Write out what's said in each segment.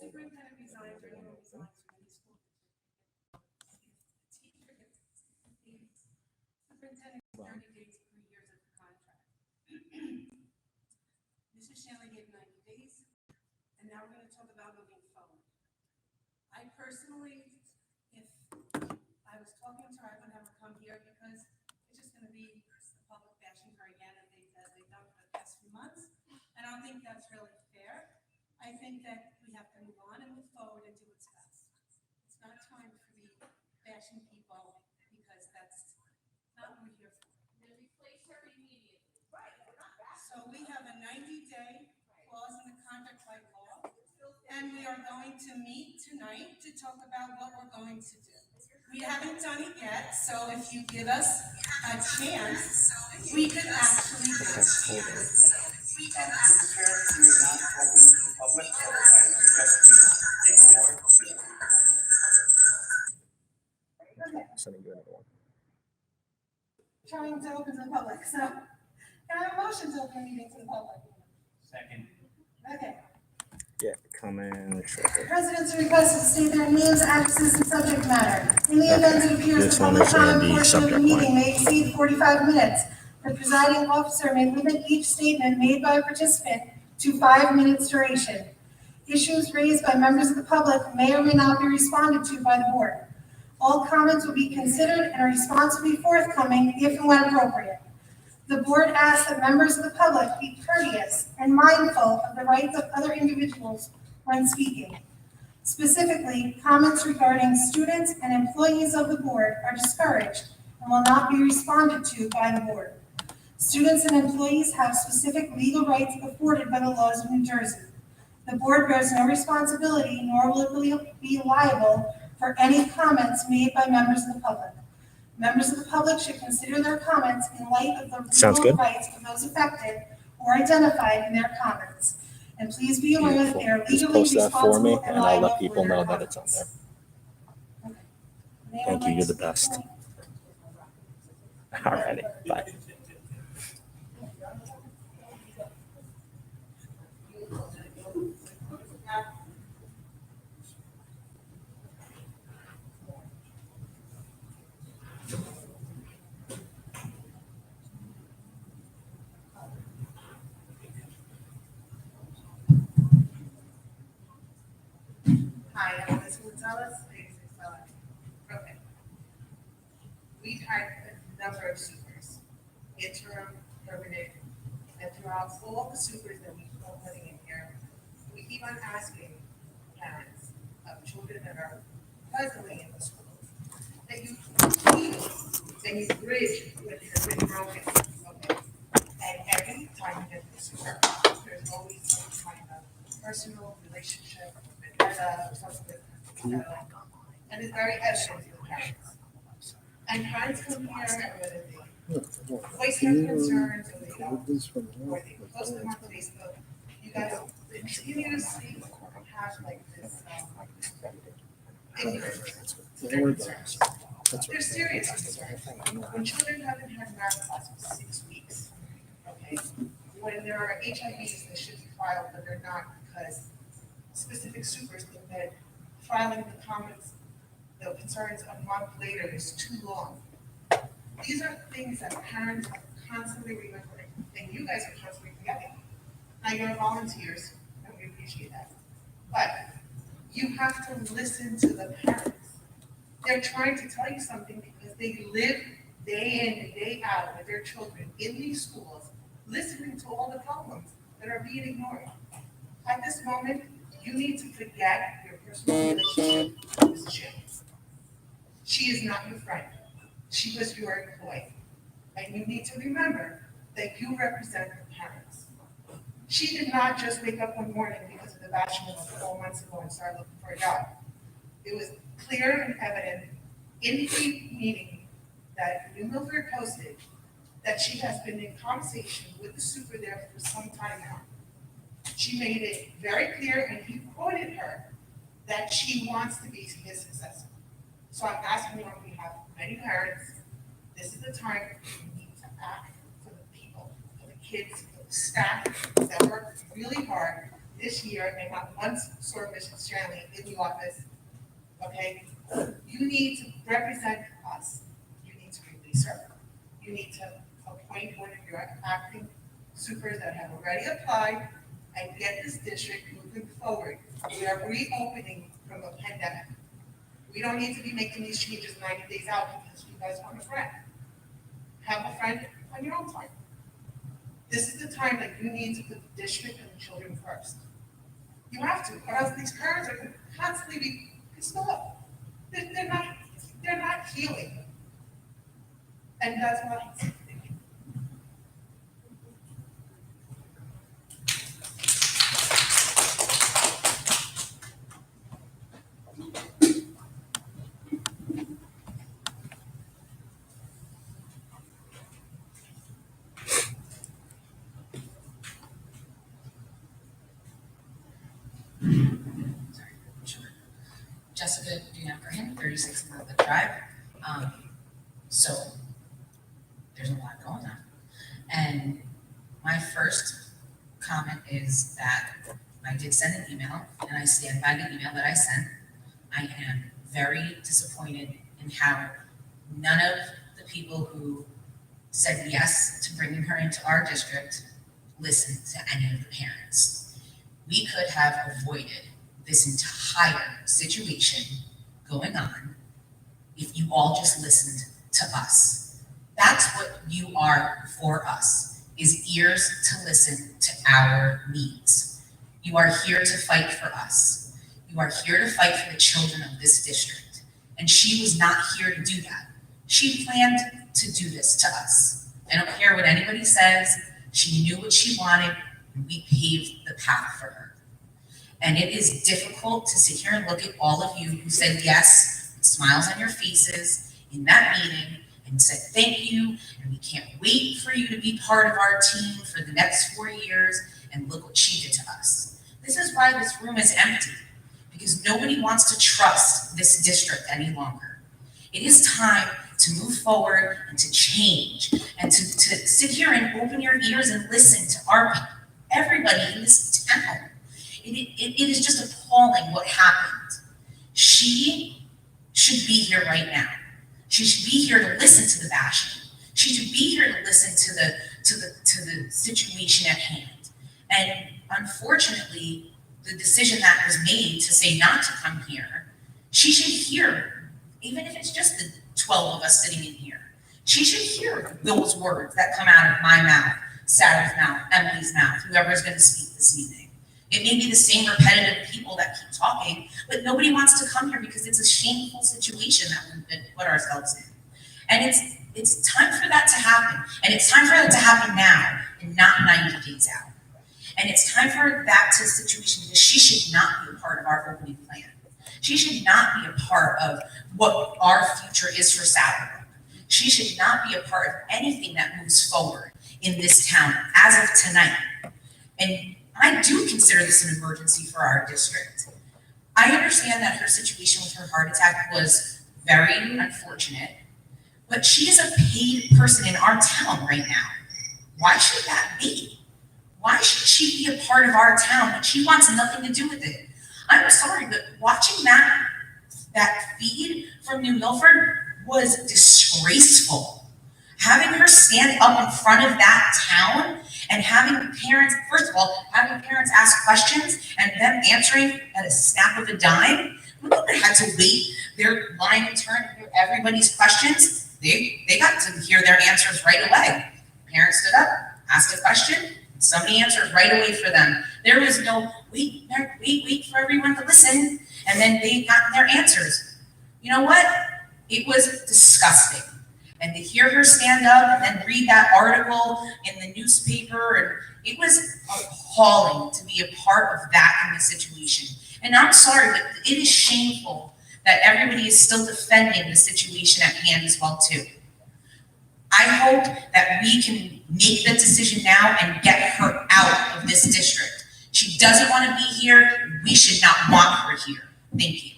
Superintendent resigns or anyone resigns from any school. Superintendent 30 days per year of the contract. Mrs. Shanley gave 90 days, and now we're going to talk about moving forward. I personally, if I was talking to her, I wouldn't have her come here because it's just going to be the public bashing her again as they've done for the past few months. And I don't think that's really fair. I think that we have to move on and move forward and do what's best. It's not time to be bashing people because that's not what we're here for. Then replace her immediately. Right. So we have a 90-day clause in the contract by law, and we are going to meet tonight to talk about what we're going to do. We haven't done it yet, so if you give us a chance, we could actually do it. Mr. Chair, we are not open to the public, so I suggest we ignore this. Sending you another one. Trying to open to the public, so can I have a motion to open the meeting to the public? Second. Okay. Yeah, coming shortly. Residents are requested to state their names, addresses, and subject matter. In the event it appears This the one public is in comment the portion of the subject meeting line. may exceed 45 minutes. The presiding officer may limit each statement made by a participant to 5 minutes duration. Issues raised by members of the public may or may not be responded to by the board. All comments will be considered and a response will be forthcoming if and when appropriate. The board asks that members of the public be courteous and mindful of the rights of other individuals when speaking. Specifically, comments regarding students and employees of the board are discouraged and will not be responded to by the board. Students and employees have specific legal rights afforded by the laws of New Jersey. The board bears no responsibility nor will it be liable for any comments made by members of the public. Members of the public should consider their comments in light of the Sounds legal good. rights of those affected or identified in their comments. And please be aware that they are Just legally post that for me responsible and and I'll liable let for people their know that it's on comments. there. Okay. Anyone Thank you, like you're to the best. speak? Alrighty, bye. Hi, I'm Ms. Gonzalez. Okay. We've had a number of supers, interim, permanent, and throughout all the supers that we've been putting in here, we keep on asking parents of children that are presently in the school that you keep and you bridge what has been broken, okay? And every time you get the super, there's always some kind of personal relationship or something like that. And it's very evident to the parents. And parents come here and whether they voice their concerns or they don't, or they post them on Facebook, you guys continuously have like this ignorance to their concerns. They're serious concerns. When children haven't had math class for 6 weeks, okay? When there are HIVs that should be filed, but they're not because specific supers think that filing the comments, the concerns a month later is too long. These are things that parents are constantly remembering, and you guys are constantly forgetting. Now, you're volunteers, and we appreciate that. But you have to listen to the parents. They're trying to tell you something because they live day in and day out with their children in these schools, listening to all the problems that are being ignored. At this moment, you need to forget your personal relationship with Mrs. Shanley. She is not your friend. She was your employee. And you need to remember that you represent the parents. She did not just wake up one morning because of the bachelor 4 months ago and start looking for a job. It was clear and evident in the meeting that New Milford posted that she has been in conversation with the super there for some time now. She made it very clear, and he quoted her, that she wants to be his successor. So I'm asking on behalf of many parents, this is the time you need to act for the people, for the kids, for the staff that work really hard this year and not once saw Mrs. Stanley in the office, okay? You need to represent us. You need to release her. You need to appoint one of your acting supers that have already applied and get this district moving forward. We are reopening from a pandemic. We don't need to be making these changes 90 days out because you guys want a friend. Have a friend on your own time. This is the time that you need to put the district and the children first. You have to, or else these parents are going to constantly be pissed off. They're not healing. And that's why. Jessica Graham, 36 Brook Drive. So there's a lot going on. And my first comment is that I did send an email, and I stand by the email that I sent. I am very disappointed in how none of the people who said yes to bringing her into our district listened to any of the parents. We could have avoided this entire situation going on if you all just listened to us. That's what you are for us, is ears to listen to our needs. You are here to fight for us. You are here to fight for the children of this district. And she was not here to do that. She planned to do this to us. I don't care what anybody says. She knew what she wanted, and we paved the path for her. And it is difficult to sit here and look at all of you who said yes, with smiles on your faces in that meeting, and said thank you, and we can't wait for you to be part of our team for the next 4 years, and look what she did to us. This is why this room is empty, because nobody wants to trust this district any longer. It is time to move forward and to change, and to sit here and open your ears and listen to everybody in this town. It is just appalling what happened. She should be here right now. She should be here to listen to the bashing. She should be here to listen to the situation at hand. And unfortunately, the decision that was made to say not to come here, she should hear, even if it's just the 12 of us sitting in here. She should hear those words that come out of my mouth, Sarah's mouth, Emily's mouth, whoever's going to speak this evening. It may be the same repetitive people that keep talking, but nobody wants to come here because it's a shameful situation that we've put ourselves in. And it's time for that to happen. And it's time for it to happen now and not 90 days out. And it's time for that to situation because she should not be a part of our opening plan. She should not be a part of what our future is for Southbrook. She should not be a part of anything that moves forward in this town as of tonight. And I do consider this an emergency for our district. I understand that her situation with her heart attack was very unfortunate, but she is a paid person in our town right now. Why should that be? Why should she be a part of our town when she wants nothing to do with it? I'm sorry, but watching that feed from New Milford was disgraceful. Having her stand up in front of that town and having parents, first of all, having parents ask questions and them answering at a snap of a dime. We would have had to wait their line in turn to hear everybody's questions. They got to hear their answers right away. Parents stood up, asked a question, and somebody answered right away for them. There was no wait for everyone to listen, and then they got their answers. You know what? It was disgusting. And to hear her stand up and then read that article in the newspaper, and it was appalling to be a part of that kind of situation. And I'm sorry, but it is shameful that everybody is still defending the situation at hand as well too. I hope that we can make the decision now and get her out of this district. She doesn't want to be here. We should not want her here. Thank you.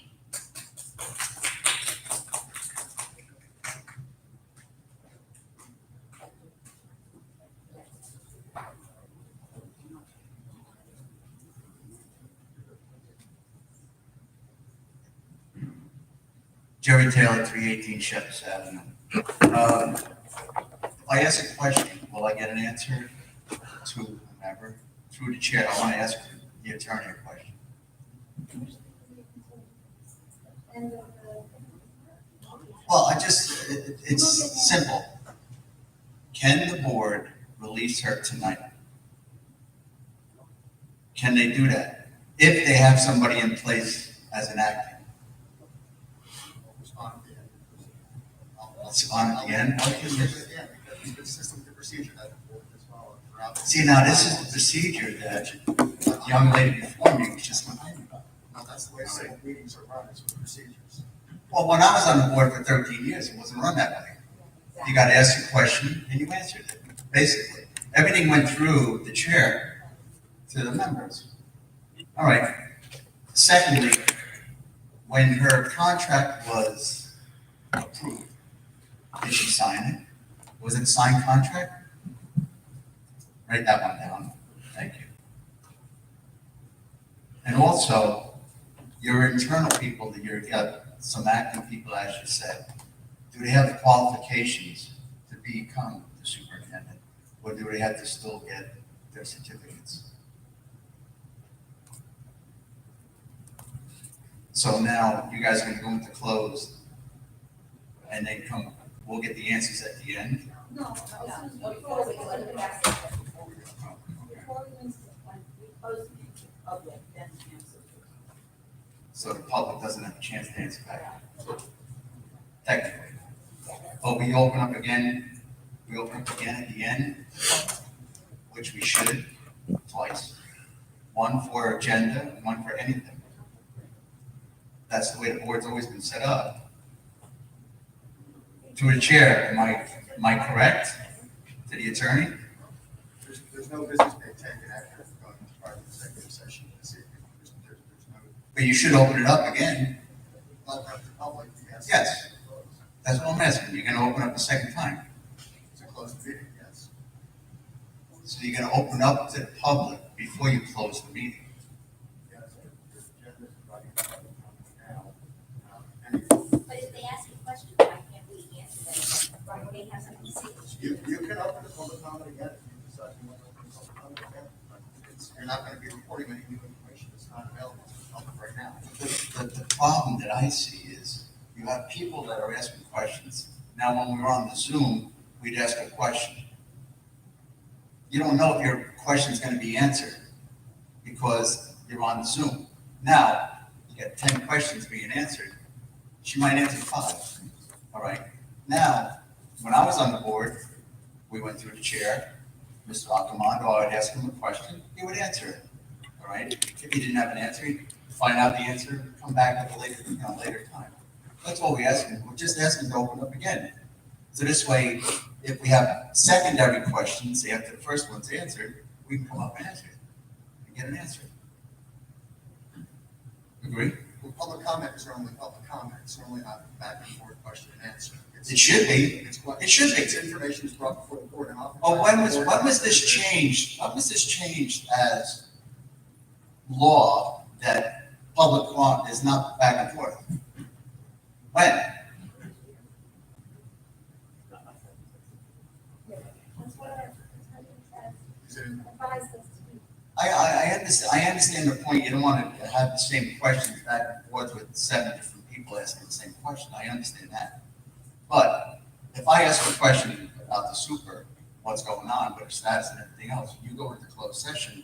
Jerry Taylor, 318 Shepherd's Avenue. If I ask a question, will I get an answer to whomever? Through the chair, I want to ask the attorney a question. Well, it's simple. Can the board release her tonight? Can they do that? If they have somebody in place as an acting? It's on at the end? It's consistent with the procedure that the board has followed throughout. See, now this is the procedure that the young lady before me was just complaining about. No, that's the way civil meetings are run, it's with procedures. Well, when I was on the board for 13 years, it wasn't run that way. You got to ask a question and you answered it, basically. Everything went through the chair to the members. All right. Secondly, when her contract was approved, did she sign it? Was it a signed contract? Write that one down. Thank you. And also, your internal people that you've got some acting people, as you said, do they have the qualifications to become the superintendent? Or do they have to still get their certificates? So now you guys are going to go into closed and then we'll get the answers at the end. No, before we go to the back section. Before we close the public, then answer. So the public doesn't have a chance to answer back. Technically. But we open up again at the end, which we should, twice. One for agenda, and one for anything. That's the way the board's always been set up. To the chair, am I correct? To the attorney? There's no business being taken after going into private executive session this evening. There's no, But you should open it up again. not up to the public, yes. Yes. That's what I'm asking. You're gonna open up a second time. It's a closed meeting, yes. So you're gonna open up to the public before you close the meeting. Yes, there's agendas running now. And But if they ask a question, why can't we answer that? Why they have something to say? you can open the public comment again if you decide you want to open the public comment again. But you're not going to be reporting any new information that's not available to the public right now. The problem that I see is you have people that are asking questions. Now, when we were on the Zoom, we'd ask a question. You don't know if your question's gonna be answered because you're on Zoom. Now, you got 10 questions being answered. She might answer 5, all right? Now, when I was on the board, we went through the chair, Mr. Accomando, I would ask him a question, he would answer it, all right? If he didn't have an answer, he'd find out the answer, come back at a later time. That's all we ask him. We're just asking to open up again. So this way, if we have secondary questions after the first one's answered, we can come up and answer it and get an answer. Agree? Well, public comment is normally public comment. It's normally not back and forth question and answer. It should be. It should be. It's information is brought before the board and often. Oh, when was this changed? When was this changed as law that public comment is not back and forth? When? That's what our attorney says, Is it in- advised us to do. I understand the point. You don't want to have the same questions back and forth with 7 different people asking the same question. I understand that. But if I ask a question about the super, what's going on, what its status and everything else, you go into closed session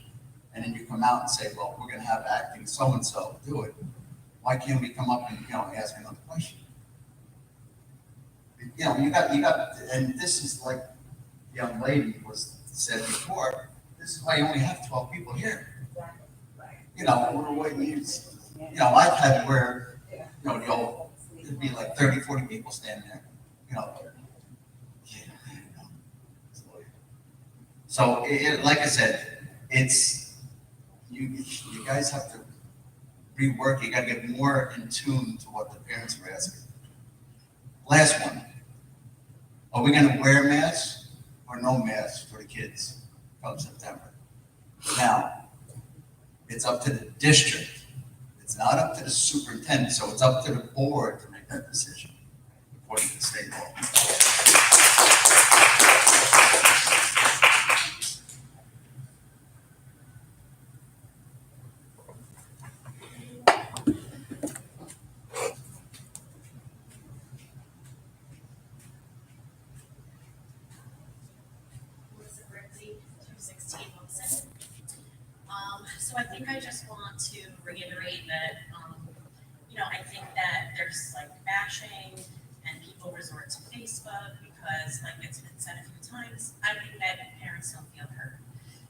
and then you come out and say, well, we're going to have acting so-and-so do it. Why can't we come up and, ask another question? You got, and this is like the young lady said before, this is why you only have 12 people here. I've had where, it'd be like 30, 40 people standing there, So like I said, it's, you guys have to rework, you gotta get more in tune to what the parents are asking. Last one. Are we gonna wear masks or no masks for the kids come September? Now, it's up to the district. It's not up to the superintendent, so it's up to the board to make that decision according to state law. Melissa Brinkley, 216 Wilson. So I think I just want to reiterate that, I think that there's like bashing and people resort to Facebook because like it's been said a few times. I think that parents don't feel heard.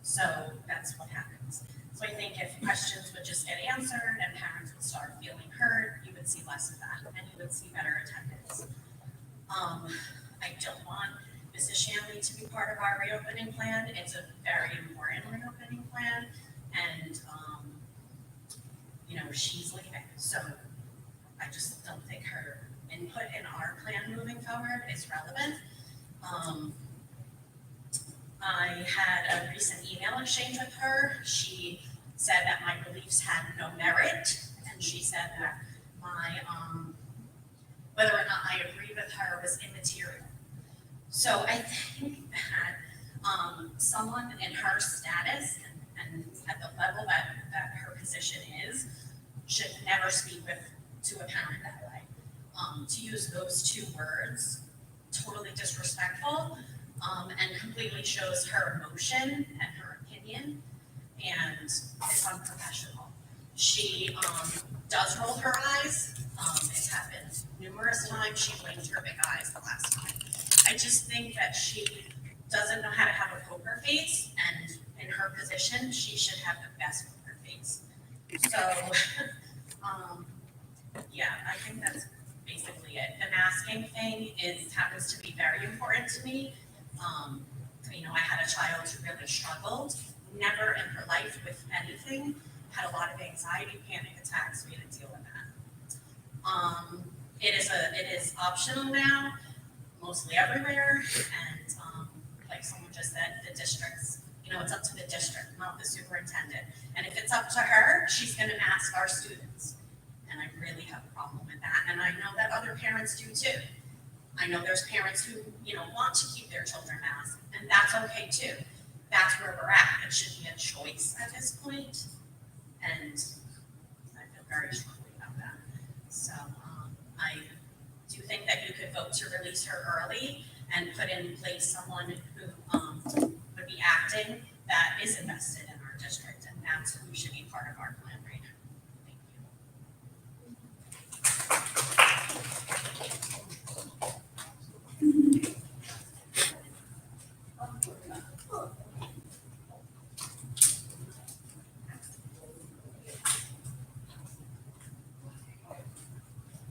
So that's what happens. So I think if questions would just get answered and parents would start feeling heard, you would see less of that and you would see better attendance. I don't want Mrs. Shanley to be part of our reopening plan. It's a very important reopening plan, and she's leaving. So I just don't think her input in our plan moving forward is relevant. I had a recent email exchange with her. She said that my beliefs had no merit, and she said that my whether or not I agree with her was immaterial. So I think that someone in her status and at the level that her position is should never speak to a parent that way. To use those two words, totally disrespectful, and completely shows her emotion and her opinion, and it's unprofessional. She does roll her eyes. It's happened numerous times. She blinked her big eyes the last time. I just think that she doesn't know how to have a poker face, and in her position, she should have the best poker face. So, yeah, I think that's basically it. The masking thing happens to be very important to me. I had a child who really struggled, never in her life with anything, had a lot of anxiety, panic attacks. We had to deal with that. It is optional now, mostly everywhere, and like someone just said, the districts, it's up to the district, not the superintendent. And if it's up to her, she's gonna ask our students. And I really have a problem with that. And I know that other parents do too. I know there's parents who, want to keep their children masked, and that's okay too. That's where we're at. It should be a choice at this point. And I feel very strongly about that. So I do think that you could vote to release her early and put in place someone who would be acting that is invested in our district, and that's who should be part of our plan right now. Thank you.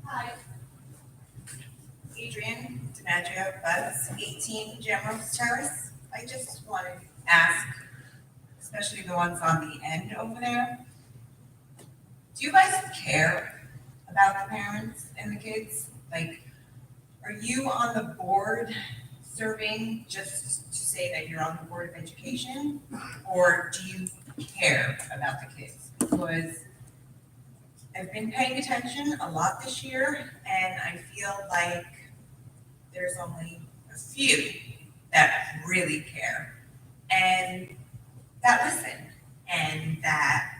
Hi. Adrian DiMaggio, Buzz, 18 Jamrose Terrace. I just wanted to ask, especially the ones on the end over there, do you guys care about the parents and the kids? Like, are you on the board serving just to say that you're on the Board of Education? Or do you care about the kids? Because I've been paying attention a lot this year, and I feel like there's only a few that really care and that listen, and that,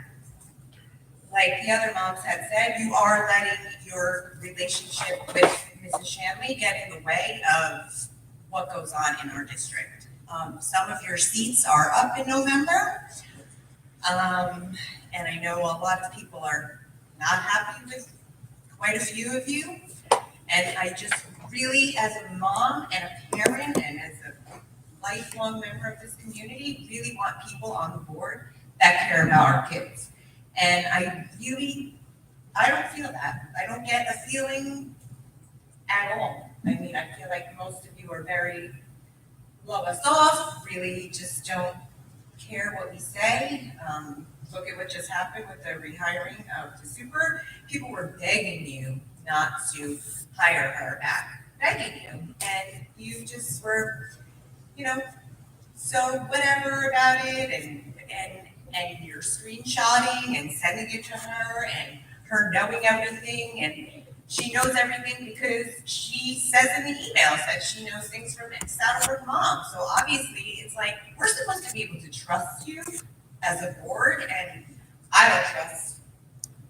like the other moms had said, you are letting your relationship with Mrs. Shanley get in the way of what goes on in our district. Some of your seats are up in November, and I know a lot of people are not happy with quite a few of you. And I just really, as a mom and a parent and as a lifelong member of this community, really want people on the board that care about our kids. And I don't feel that. I don't get a feeling at all. I mean, I feel like most of you are very blow us off, really just don't care what we say. Look at what just happened with the rehiring of the super. People were begging you not to hire her back, begging you. And you just were, so whatever about it, and you're screenshotting and sending it to her, and her knowing everything, and she knows everything because she says in the emails that she knows things from out of her mom. So obviously, it's like, we're supposed to be able to trust you as a board, and I don't trust.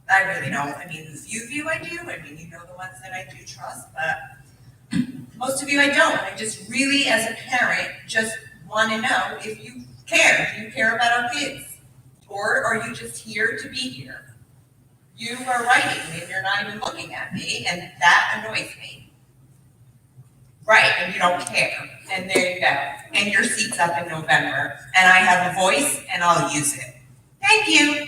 I really don't. I mean, the few of you I do. I mean, you know the ones that I do trust, but most of you I don't. I just really, as a parent, just want to know if you care. Do you care about our kids? Or are you just here to be here? You are writing and you're not even looking at me, and that annoys me. Right, and you don't care. And there you go. And your seat's up in November, and I have a voice, and I'll use it. Thank you.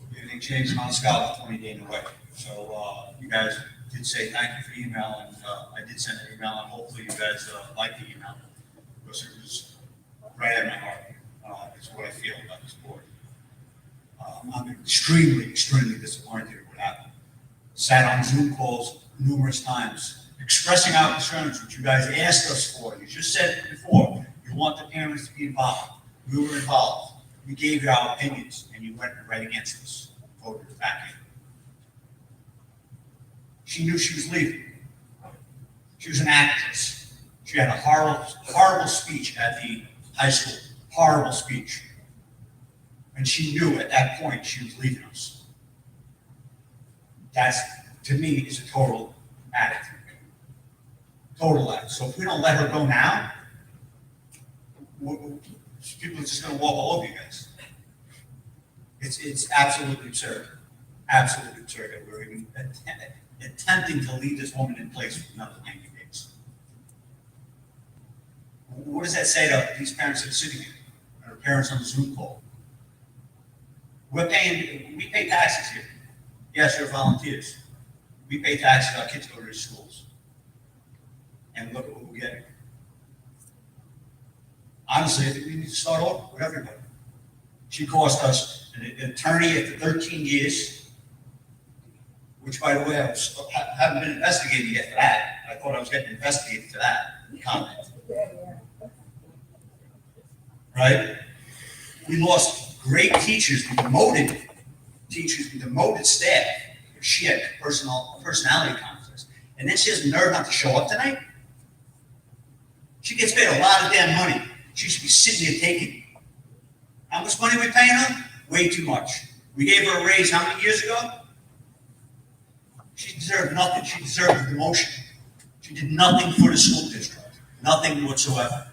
Good evening, James Moniscalco, 20 Dana Way. So you guys did say thank you for the email, and I did send an email, and hopefully you guys liked the email, because it was right at my heart. It's what I feel about this board. I'm extremely disappointed in what happened. Sat on Zoom calls numerous times, expressing our concerns, which you guys asked us for. You just said it before, you want the parents to be involved. We were involved. We gave you our opinions, and you went right against us, voted it back in. She knew she was leaving. She was an actress. She had a horrible speech at the high school. Horrible speech. And she knew at that point she was leaving us. That's, to me, is a total addict. Total addict. So if we don't let her go now, people are just going to walk all over you guys. It's absolutely absurd. Absolutely absurd that we're even attempting to leave this woman in place for another 90 days. What does that say to these parents that are sitting here, and our parents on the Zoom call? We pay taxes here. Yes, you're volunteers. We pay taxes, our kids go to these schools. And look at what we're getting. Honestly, I think we need to start over with everybody. She cost us an attorney after 13 years, which, by the way, I haven't been investigated yet for that. I thought I was getting investigated for that comment. Right? We lost great teachers, we demoted teachers, we demoted staff. She had personality conflicts. And then she has the nerve not to show up tonight? She gets paid a lot of damn money. She should be sitting here taking it. How much money are we paying her? Way too much. We gave her a raise how many years ago? She deserved nothing. She deserved a demotion. She did nothing for the school district. Nothing whatsoever.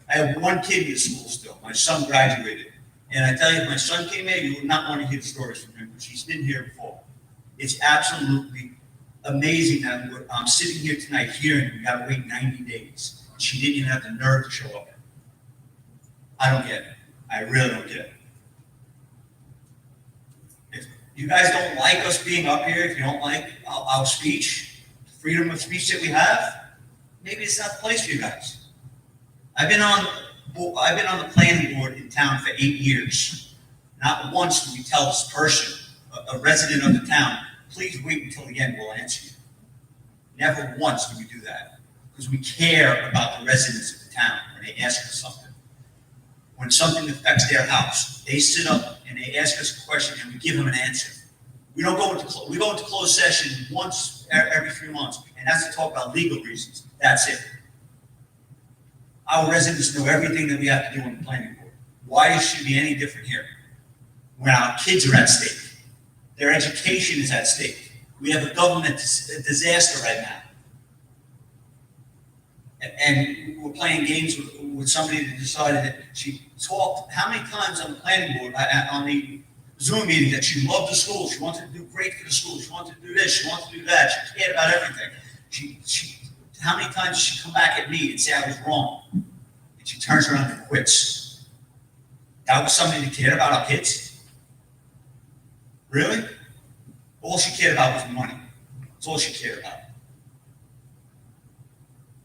I have one kid in the school still. My son graduated. And I tell you, if my son came here, you would not want to hear the stories from him, because he's been here before. It's absolutely amazing that I'm sitting here tonight hearing we got to wait 90 days. She didn't even have the nerve to show up. I don't get it. I really don't get it. If you guys don't like us being up here, if you don't like our speech, the freedom of speech that we have, maybe it's not the place for you guys. I've been on the planning board in town for 8 years. Not once do we tell this person, a resident of the town, please wait until the end, we'll answer you. Never once do we do that, because we care about the residents of the town when they ask us something. When something affects their house, they sit up and they ask us a question and we give them an answer. We don't go into we go into closed session once every 3 months, and that's to talk about legal reasons. That's it. Our residents know everything that we have to do on the planning board. Why should it be any different here? When our kids are at stake, their education is at stake. We have a government disaster right now. And we're playing games with somebody that decided that she talked how many times on the planning board, on the Zoom meeting, that she loved the school, she wanted to do great for the school, she wanted to do this, she wanted to do that, she cared about everything. How many times did she come back at me and say I was wrong? And she turns around and quits. That was somebody that cared about our kids? Really? All she cared about was money. That's all she cared about.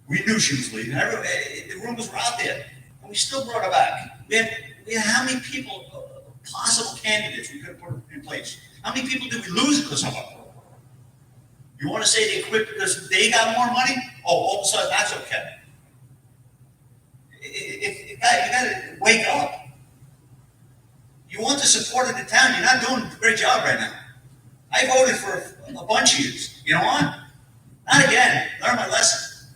We knew she was leaving. The rumors were out there, and we still brought her back. We had how many people, possible candidates we could have put in place? How many people did we lose because of her? You want to say they quit because they got more money? Oh, all of a sudden that's okay. you gotta wake up. You want the support of the town, you're not doing a great job right now. I voted for a bunch of years, you know what? Not again, learn my lesson.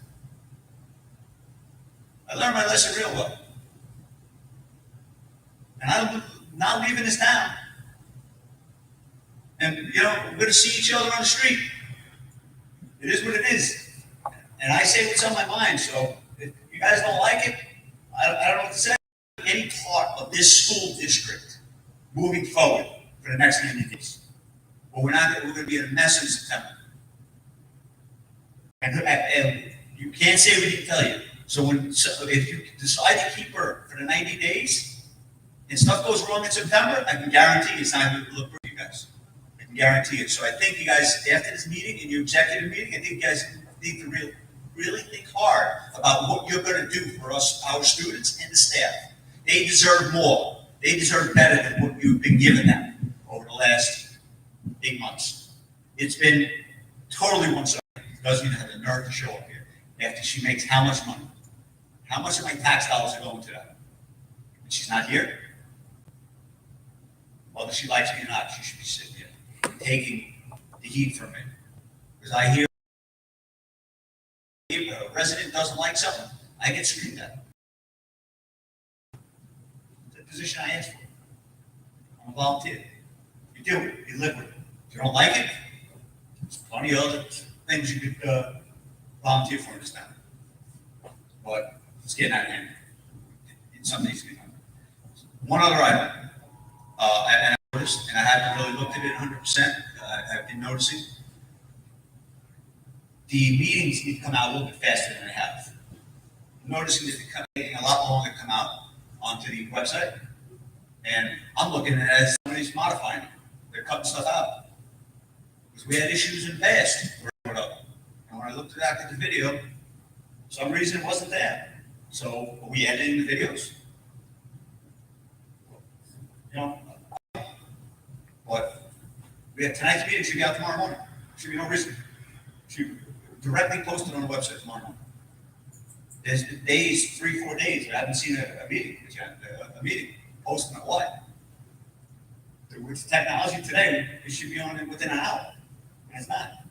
I learned my lesson real well. And I'm not leaving this town. And, you know, we're gonna see each other on the street. It is what it is. And I say what's on my mind, so if you guys don't like it, I don't know what to say. Any part of this school district moving forward for the next 90 days. But we're gonna be in a mess in September. And you can't say what he can tell you. So if you decide to keep her for the 90 days, and stuff goes wrong in September, I can guarantee it's not going to look good for you guys. I can guarantee it. So I think you guys, after this meeting and your executive meeting, I think you guys need to really think hard about what you're going to do for us, our students and the staff. They deserve more. They deserve better than what you've been giving them over the last 8 months. It's been totally one-sided. Doesn't even have the nerve to show up here after she makes how much money? How much of my tax dollars are going to that? And she's not here? Whether she likes me or not, she should be sitting here, taking the heat from me. Because I hear if a resident doesn't like something, I get screamed at. It's a position I asked for. I'm a volunteer. You do it, you live with it. If you don't like it, there's plenty of other things you could volunteer for in this town. But it's getting out of hand. It's something needs to be done. One other item. And I noticed, and I haven't really looked at it 100%, I've been noticing, the meetings need to come out a little bit faster than they have. I'm noticing that they're taking a lot longer to come out onto the website, and I'm looking at it as somebody's modifying it. They're cutting stuff out. Because we had issues in the past, and when I looked at the video, for some reason it wasn't there. So are we editing the videos? You know, but we have tonight's meeting should be out tomorrow morning. Should be no reason. Should be directly posted on the website tomorrow morning. There's days, 3-4 days, I haven't seen a meeting, a meeting posted on what? With technology today, it should be on it within an hour, and it's not.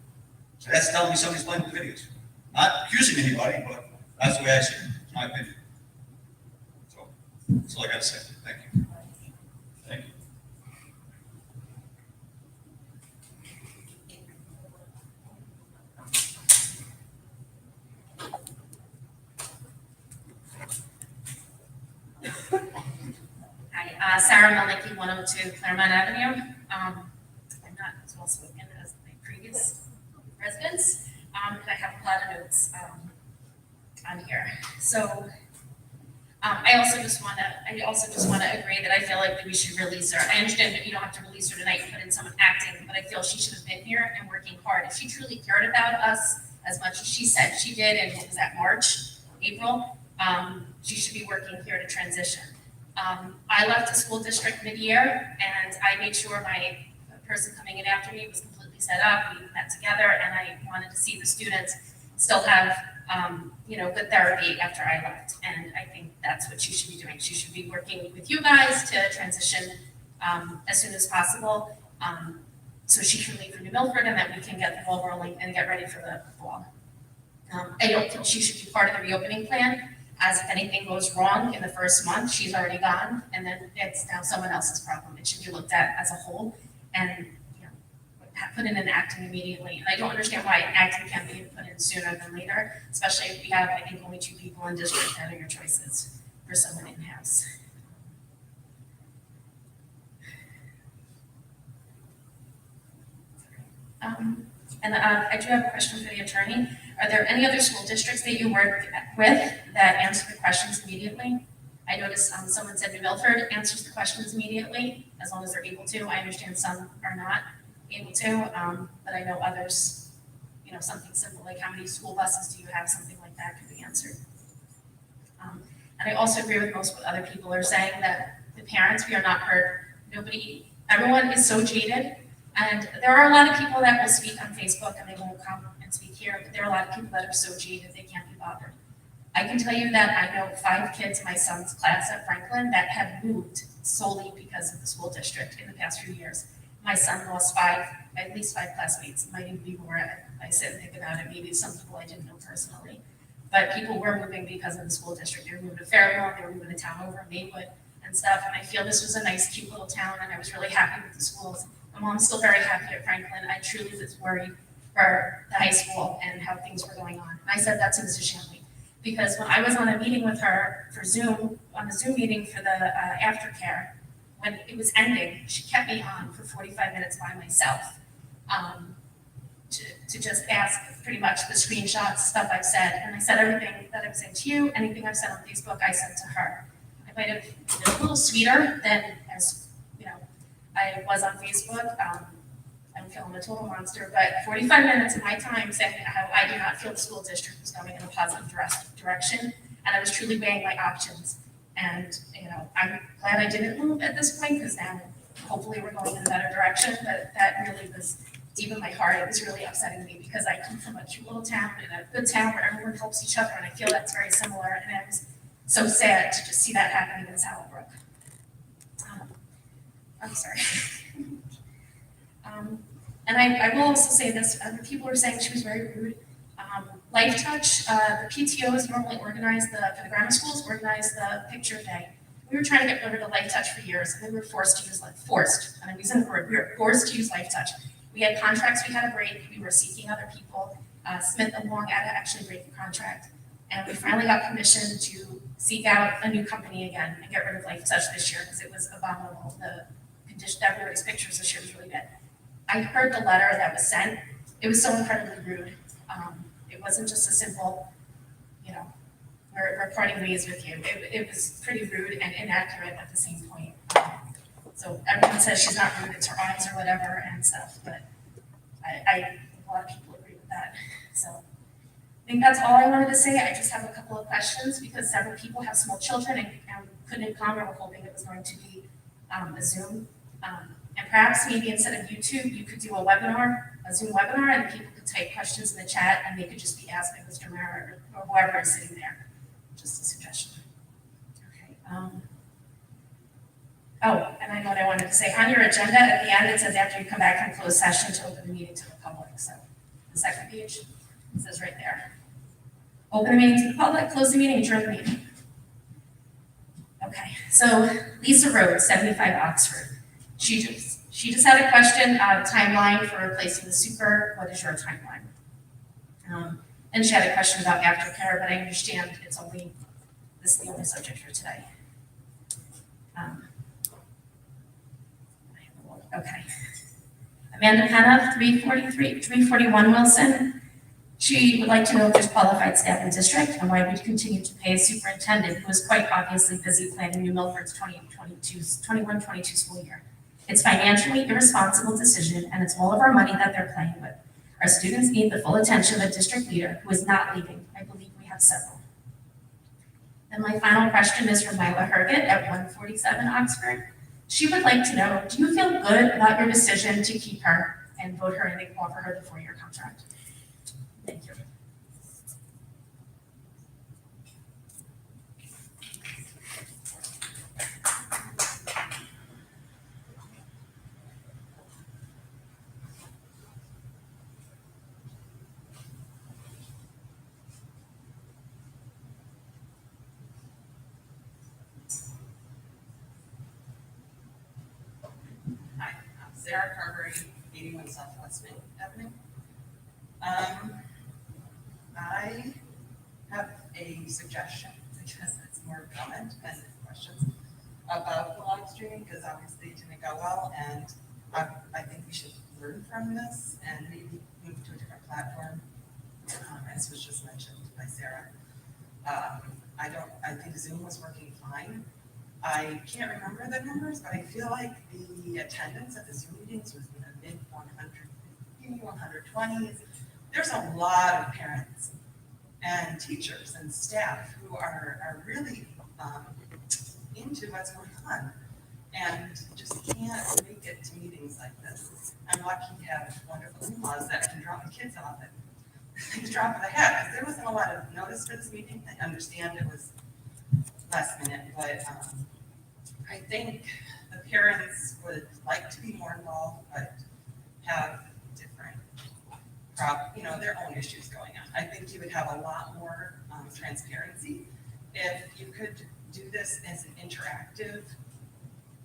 So that's telling me somebody's playing with the videos. Not accusing anybody, but that's the way I see it. It's my opinion. So that's all I got to say. Thank you. Thank you. Hi, Sarah Malicki, 102 Claremont Avenue. I'm not as well spoken as my previous residents, but I have a lot of notes on here. So I also just want to agree that I feel like we should release her. I understand that you don't have to release her tonight and put in someone acting, but I feel she should have been here and working hard. If she truly cared about us as much as she said she did, and what was that, March, April, she should be working here to transition. I left the school district mid-year, and I made sure my person coming in after me was completely set up. We met together, and I wanted to see the students still have, good therapy after I left. And I think that's what she should be doing. She should be working with you guys to transition as soon as possible, so she can leave for New Milford, and that we can get the ball rolling and get ready for the fall. I don't think she should be part of the reopening plan, as if anything goes wrong in the first month, she's already gone, and then it's now someone else's problem. It should be looked at as a whole and, put in an acting immediately. And I don't understand why acting can't be put in sooner than later, especially if we have, I think, only 2 people in district that are your choices for someone in-house. I do have a question for the attorney. Are there any other school districts that you work with that answer the questions immediately? I noticed someone said New Milford answers the questions immediately, as long as they're able to. I understand some are not able to, but I know others, something simple like how many school buses do you have, something like that could be answered. And I also agree with most what other people are saying, that the parents, we are not heard. Everyone is so jaded. And there are a lot of people that will speak on Facebook and they won't come and speak here, but there are a lot of people that are so jaded they can't be bothered. I can tell you that I know 5 kids in my son's class at Franklin that have moved solely because of the school district in the past few years. My son lost at least 5 classmates, it might even be more. I sit and think about it, maybe some people I didn't know personally. But people were moving because of the school district. They were moving to Fairlawn, they were moving to town over Maywood and stuff. And I feel this was a nice, cute little town, and I was really happy with the schools. My mom's still very happy at Franklin. I truly was worried for the high school and how things were going on. And I said that to Mrs. Shanley, because when I was on a meeting with her for Zoom, on a Zoom meeting for the aftercare, when it was ending, she kept me on for 45 minutes by myself to just ask pretty much the screenshots, stuff I've said. And I said everything that I've said to you, anything I've said on Facebook, I said to her. I might have made it a little sweeter than as, I was on Facebook. I'm feeling a total monster, but 45 minutes of my time saying how I do not feel the school district was going in a positive direction, and I was truly weighing my options. And, I'm glad I didn't move at this point, because now hopefully we're going in a better direction, but that really was deep in my heart. It was really upsetting me, because I come from a cute little town and a good town where everyone helps each other, and I feel that's very similar, and I was so sad to just see that happening in South Brook. I'm sorry. And I will also say this, people were saying she was very rude. Life Touch, the PTOs normally organize for the grammar schools, organize the picture day. We were trying to get rid of the Life Touch for years, and then we were forced to use, and I'm using the word, we were forced to use Life Touch. We had contracts we had to break, we were seeking other people. Smith and Long had to actually break the contract. And we finally got permission to seek out a new company again and get rid of Life Touch this year, because it was abominable. The condition, everybody's pictures this year was really bad. I heard the letter that was sent. It was so incredibly rude. It wasn't just a simple, we're parting ways with you. It was pretty rude and inaccurate at the same point. So everyone says she's not rude, it's her eyes or whatever and stuff, but a lot of people agree with that. So I think that's all I wanted to say. I just have a couple of questions, because several people have small children and couldn't come, or were hoping it was going to be a Zoom. And perhaps maybe instead of YouTube, you could do a Zoom webinar, and people could type questions in the chat, and they could just be asked by Mr. Mara or whoever is sitting there. Just a suggestion. Okay. And I know what I wanted to say. On your agenda, at the end, it says after you come back from closed session to open the meeting to the public. So the second page, it says right there. Open the meeting to the public, close the meeting, adjourn the meeting. Okay, so Lisa Rhodes, 75 Oxford. She just had a question, timeline for replacing the super. What is your timeline? And she had a question about aftercare, but I understand this is the only subject for today. Okay. Amanda Penna, 341 Wilson. She would like to know if there's qualified staff in district, and why we continue to pay a superintendent who is quite obviously busy planning New Milford's 21-22 school year. It's financially irresponsible decision, and it's all of our money that they're playing with. Our students need the full attention of a district leader who is not leaving. I believe we have several. And my final question is from Myla Herget at 147 Oxford. She would like to know, do you feel good about your decision to keep her and vote her in and offer her the 4-year contract? Thank you. Sarah Carberry, 81 Southwest Main Avenue. I have a suggestion, because it's more comment than questions, about the live streaming, because obviously it didn't go well, and I think we should learn from this and maybe move to a different platform, as was just mentioned by Sarah. I think Zoom was working fine. I can't remember the numbers, but I feel like the attendance at the Zoom meetings was in the mid 150, 120s. There's a lot of parents and teachers and staff who are really into what's going on and just can't make it to meetings like this. I'm lucky to have wonderful in-laws that can drop the kids off at a drop of the hat, because there wasn't a lot of notice for this meeting. I understand it was last minute, but I think the parents would like to be more involved, but have different their own issues going on. I think you would have a lot more transparency if you could do this as an interactive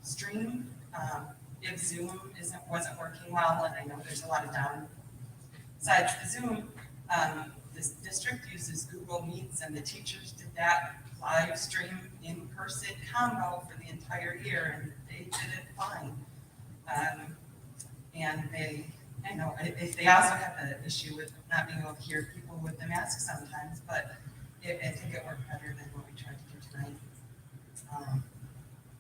stream. If Zoom wasn't working well, and I know there's a lot of downsides to Zoom, this district uses Google Meets, and the teachers did that live stream in-person combo for the entire year, and they did it fine. And I know they also have the issue with not being able to hear people with the mask sometimes, but I think it worked better than what we tried to do tonight.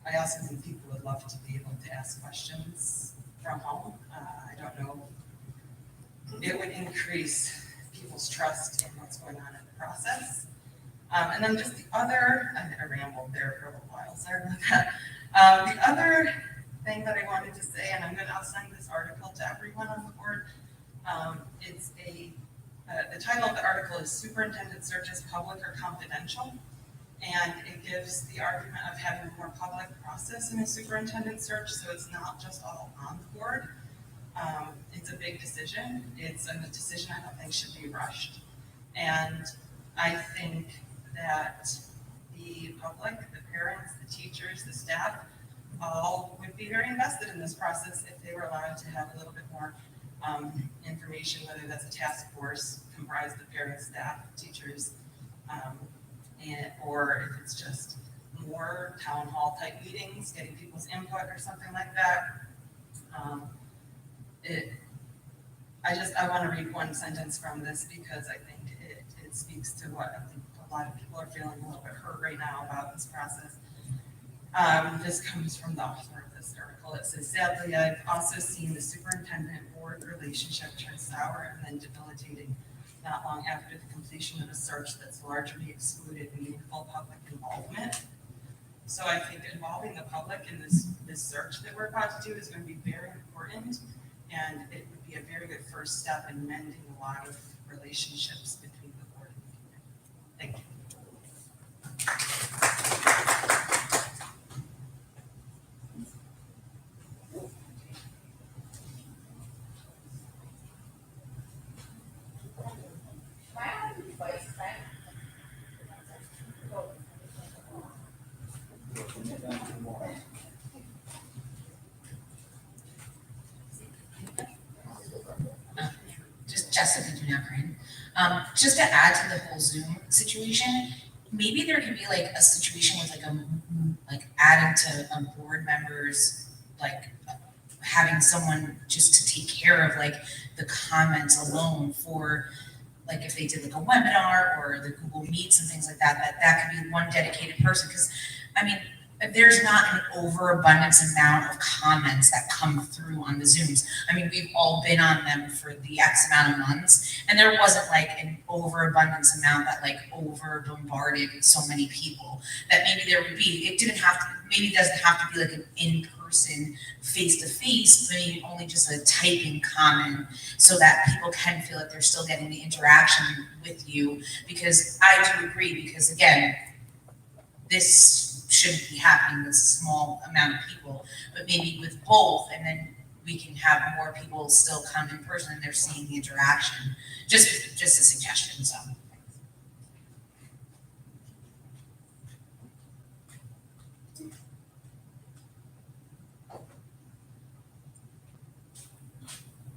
I also think people would love to be able to ask questions from home. I don't know. It would increase people's trust in what's going on in the process. And then just the other, I rambled there for a little while, sorry about that. The other thing that I wanted to say, and I'll send this article to everyone on the board. The title of the article is Superintendent Searches Public or Confidential? And it gives the argument of having a more public process in a superintendent search, so it's not just all on the board. It's a big decision. It's a decision I don't think should be rushed. And I think that the public, the parents, the teachers, the staff, all would be very invested in this process if they were allowed to have a little bit more information, whether that's a task force comprised of parents, staff, teachers, or if it's just more town hall type meetings, getting people's input or something like that. I want to read one sentence from this because I think it speaks to what I think a lot of people are feeling a little bit hurt right now about this process. This comes from the author of this article. It says, sadly, I've also seen the superintendent-board relationship turn sour and then debilitating not long after the completion of a search that's largely excluded meaningful public involvement. So I think involving the public in this search that we're about to do is going to be very important, and it would be a very good first step in mending a lot of relationships between the board and the community. Thank you. Jessica Dunaprin. Just to add to the whole Zoom situation, maybe there could be like a situation with like adding to board members, like having someone just to take care of like the comments alone for like if they did like a webinar or the Google Meets and things like that, that could be one dedicated person. Because I mean, there's not an overabundance amount of comments that come through on the Zooms. I mean, we've all been on them for the X amount of months, and there wasn't like an overabundance amount that like over bombarded so many people that maybe there would be. It didn't have to, maybe it doesn't have to be like an in-person, face-to-face, maybe only just a typing comment so that people can feel like they're still getting the interaction with you. Because I do agree, because again, this shouldn't be happening with a small amount of people, but maybe with both, and then we can have more people still come in person and they're seeing the interaction. Just a suggestion, so.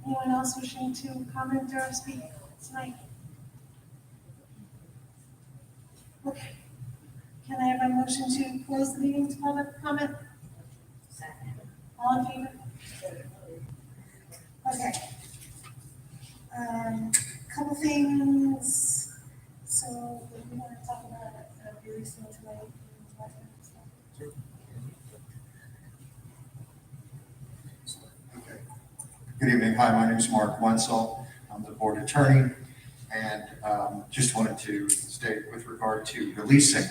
Anyone else wishing to comment or speak tonight? Okay. Can I have a motion to close the meeting to public comment? Second. All in favor? Okay. Couple things. So we want to talk about releasing tonight. Okay. Good evening. Hi, my name is Mark Wenzel. I'm the board attorney, and just wanted to state with regard to releasing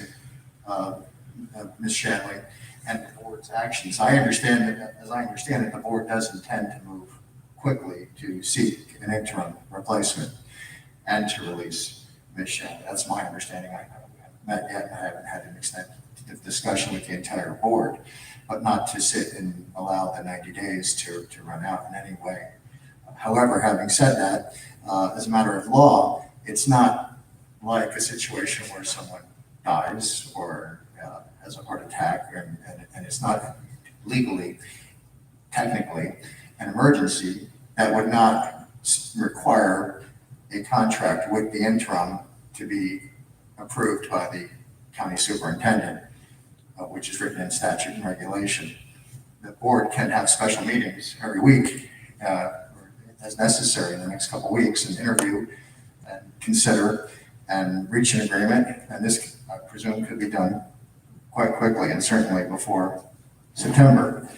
Ms. Shanley and the board's actions. I understand that, as I understand it, the board does intend to move quickly to seek an interim replacement. and to release Ms. Shen. That's my understanding. I haven't met yet, and I haven't had an extensive discussion with the entire board, but not to sit and allow the 90 days to run out in any way. However, having said that, as a matter of law, it's not like a situation where someone dies or has a heart attack, and it's not legally, technically, an emergency that would not require a contract with the interim to be approved by the county superintendent, which is written in statute and regulation. The board can have special meetings every week as necessary in the next couple of weeks and interview and consider and reach an agreement. And this, I presume, could be done quite quickly and certainly before September,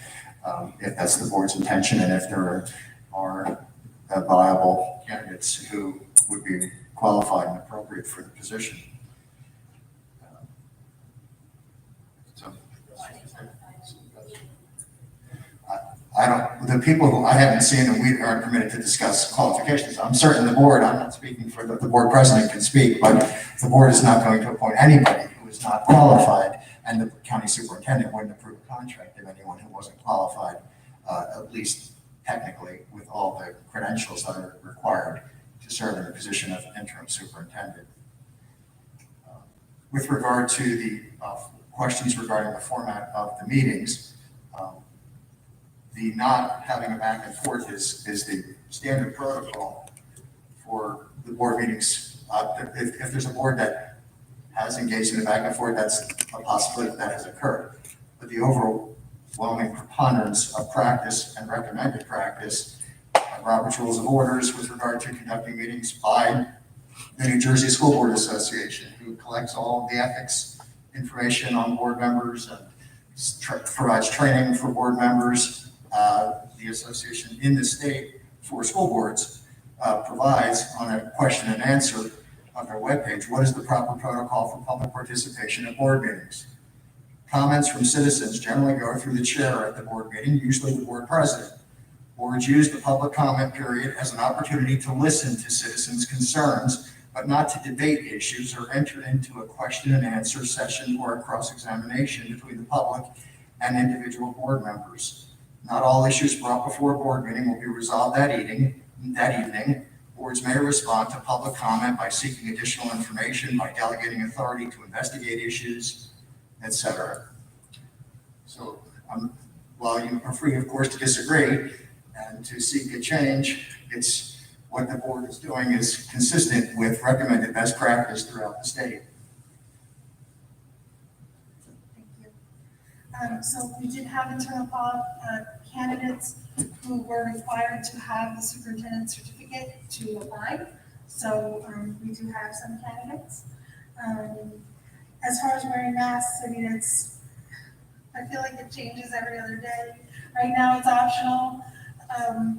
if that's the board's intention and if there are viable candidates who would be qualified and appropriate for the position. The people who I haven't seen and we aren't permitted to discuss qualifications. I'm certain the board, I'm not speaking for the board president can speak, but the board is not going to appoint anybody who is not qualified, and the county superintendent wouldn't approve a contract of anyone who wasn't qualified, at least technically, with all the credentials that are required to serve in the position of interim superintendent. With regard to the questions regarding the format of the meetings, the not having a back and forth is the standard protocol for the board meetings. If there's a board that has engaged in a back and forth, that's a possibility that has occurred. But the overwhelming preponderance of practice and recommended practice, Robert's Rules of Orders with regard to conducting meetings by the New Jersey School Board Association, who collects all of the ethics information on board members and provides training for board members. The association in the state for school boards provides on a question and answer on their webpage, what is the proper protocol for public participation at board meetings? Comments from citizens generally go through the chair at the board meeting, usually the board president. Boards use the public comment period as an opportunity to listen to citizens' concerns, but not to debate issues or enter into a question and answer session or a cross-examination between the public and individual board members. Not all issues brought before a board meeting will be resolved that evening. Boards may respond to public comment by seeking additional information, by delegating authority to investigate issues, etc. So while you are free, of course, to disagree and to seek a change, it's what the board is doing is consistent with recommended best practice throughout the state. Thank you. So we did have internal candidates who were required to have the superintendent's certificate to apply. So we do have some candidates. As far as wearing masks, I mean, I feel like it changes every other day. Right now it's optional.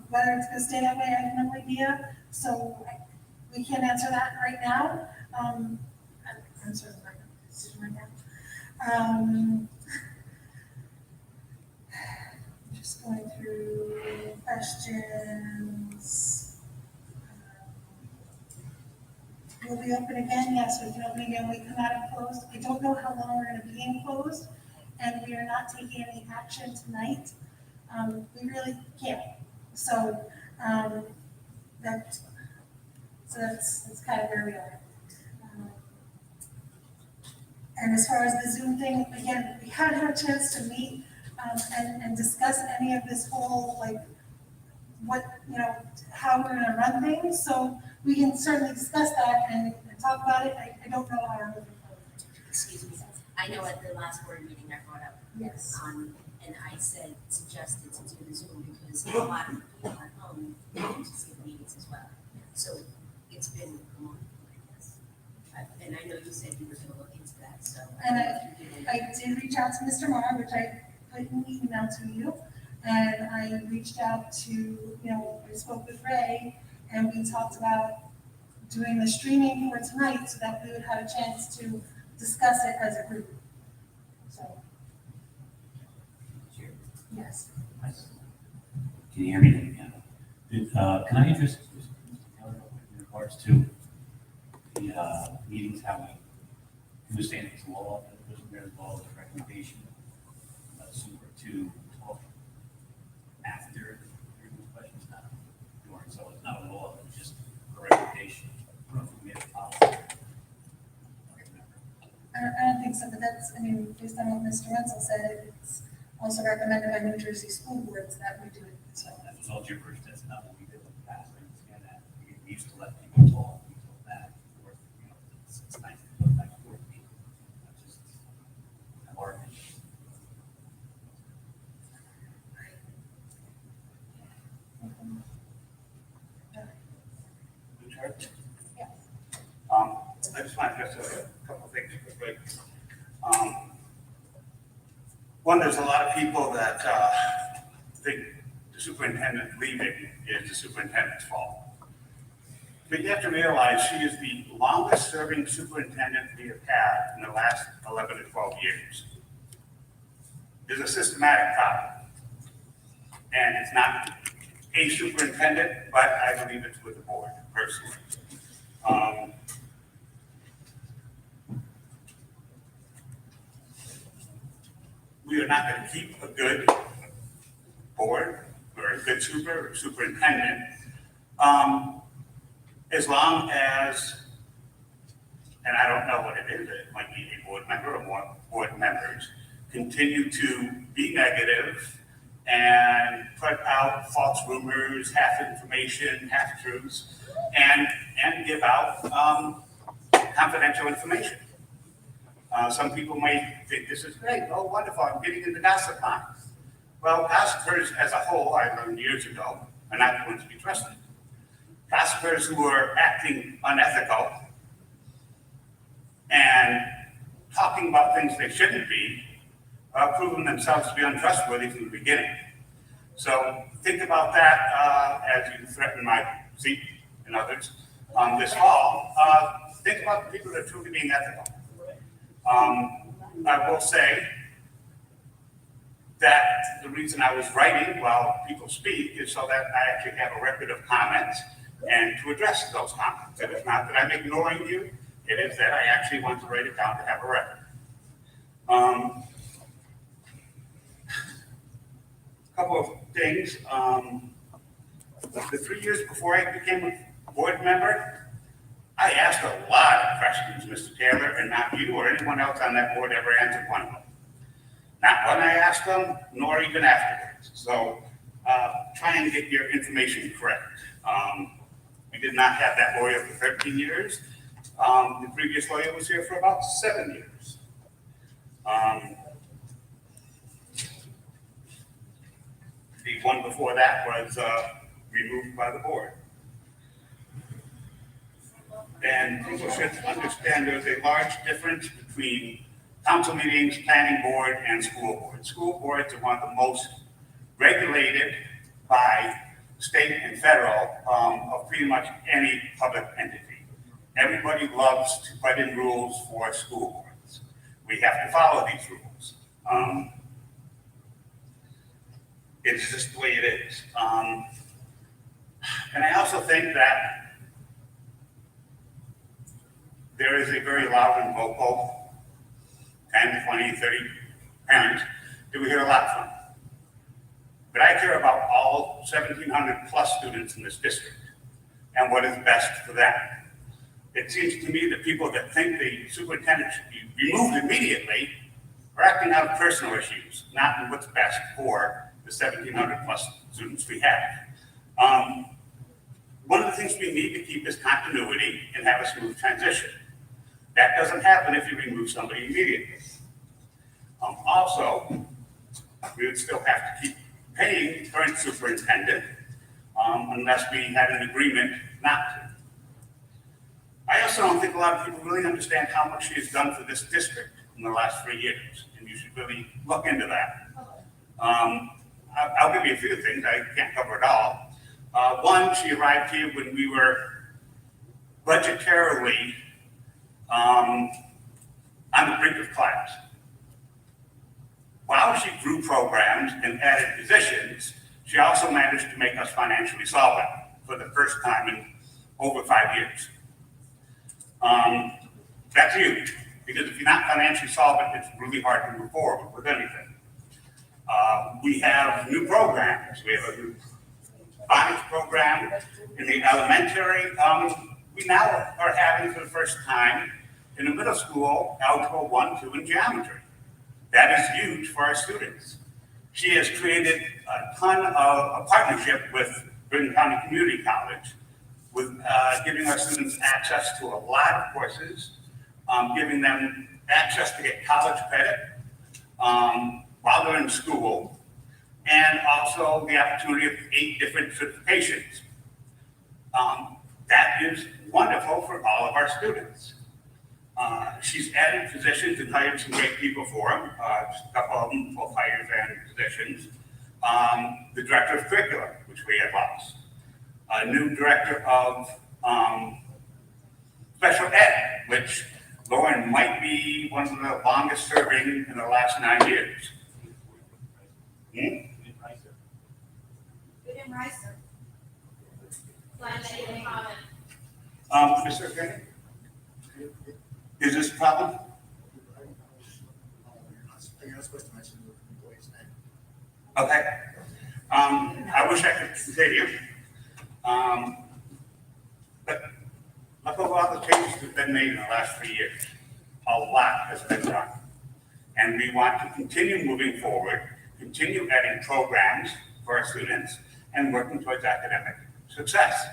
Whether it's gonna stay that way, I have no idea. So we can't answer that right now. I'm sorry, right now. Just going through questions. Will we open again? Yes, we can open again. We come out of closed. I don't know how long we're going to be in closed, and we are not taking any action tonight. We really can't. So that's kind of where we are. And as far as the Zoom thing, again, we haven't had a chance to meet and discuss any of this whole, like, what, how we're gonna run things. So we can certainly discuss that and talk about it. I don't know how we're moving forward. Excuse me, I know at the last board meeting I brought up, Yes. and I suggested to do the Zoom because a lot of people at home need to see the meetings as well. So it's been a month like this. And I know you said you were gonna look into that, so. And I did reach out to Mr. Marr, which I put in the email to you. And I reached out to, I spoke with Ray, and we talked about doing the streaming for tonight so that we would have a chance to discuss it as a group. So. Yes. Can you hear me? Yeah. Can I address in regards to the meetings, how we understand it's law, that there's a very law with a recommendation, super to talk after hearing the questions, not during, so it's not a law, it's just a recommendation. I don't know if we made a policy. I don't remember. I don't think so, but that's, I mean, based on what Mr. Wenzel said, it's also recommended by New Jersey school boards that we do it this way. That was all gibberish, that's not what we did in the past, I understand that. We used to let people talk, we told that, or, you know, it's nice to go back and forth. That's just our opinion. I just want to address a couple of things quickly. One, there's a lot of people that think the superintendent leaving is the superintendent's fault. But you have to realize she is the longest serving superintendent we have had in the last 11 to 12 years. There's a systematic problem. And it's not a superintendent, but I believe it's with the board personally. We are not going to keep a good board or a good superintendent as long as, and I don't know what it is, it might be a board member or more board members, continue to be negative and put out false rumors, half information, half truths, and give out confidential information. Some people may think this is great, oh, wonderful, I'm getting into gossip line. Well, gossipers as a whole, I learned years ago, are not going to be trusted. Gossipers who are acting unethical and talking about things they shouldn't be, proven themselves to be untrustworthy from the beginning. So think about that as you threaten my seat and others this fall. Think about the people that are truly being ethical. I will say that the reason I was writing while people speak is so that I actually have a record of comments and to address those comments. It is not that I'm ignoring you, it is that I actually want to write it down to have a record. Couple of things. The 3 years before I became a board member, I asked a lot of questions, Mr. Taylor, and not you or anyone else on that board ever answered one of them. Not when I asked them, nor even afterwards. So try and get your information correct. We did not have that lawyer for 13 years. The previous lawyer was here for about 7 years. The one before that was removed by the board. And people should understand there's a large difference between council meetings, planning board, and school board. School boards are one of the most regulated by state and federal of pretty much any public entity. Everybody loves to put in rules for school boards. We have to follow these rules. It's just the way it is. And I also think that there is a very loud and vocal 10, 20, 30 parents that we hear a lot from. But I care about all 1,700 plus students in this district and what is best for them. It seems to me that people that think the superintendent should be removed immediately are acting out of personal issues, not in what's best for the 1,700 plus students we have. One of the things we need to keep is continuity and have a smooth transition. That doesn't happen if you remove somebody immediately. Also, we would still have to keep paying the current superintendent unless we had an agreement not to. I also don't think a lot of people really understand how much she has done for this district in the last 3 years, and you should really look into that. I'll give you a few things. I can't cover it all. One, she arrived here when we were budgetarily on the brink of collapse. While she grew programs and added positions, she also managed to make us financially solvent for the first time in over 5 years. That's huge, because if you're not financially solvent, it's really hard to move forward with anything. We have new programs. We have a new phonics program in the elementary. We now are having for the first time in the middle school, algebra 1, 2, and geometry. That is huge for our students. She has created a ton of a partnership with Brigham County Community College, with giving our students access to a lot of courses, giving them access to get college credit while they're in school, and also the opportunity of 8 different certifications. That is wonderful for all of our students. She's added positions and hired some great people for them, just a couple of them, both hires and positions. The director of curriculum, which we had lost. A new director of special ed, which Lauren might be one of the longest serving in the last 9 years. Good and Ricer. Mr. Attorney? Is this a problem? You're not supposed to mention the employee's name. Okay. I wish I could continue. But look at all the changes that have been made in the last 3 years. A lot has been done. And we want to continue moving forward, continue adding programs for our students, and working towards academic success.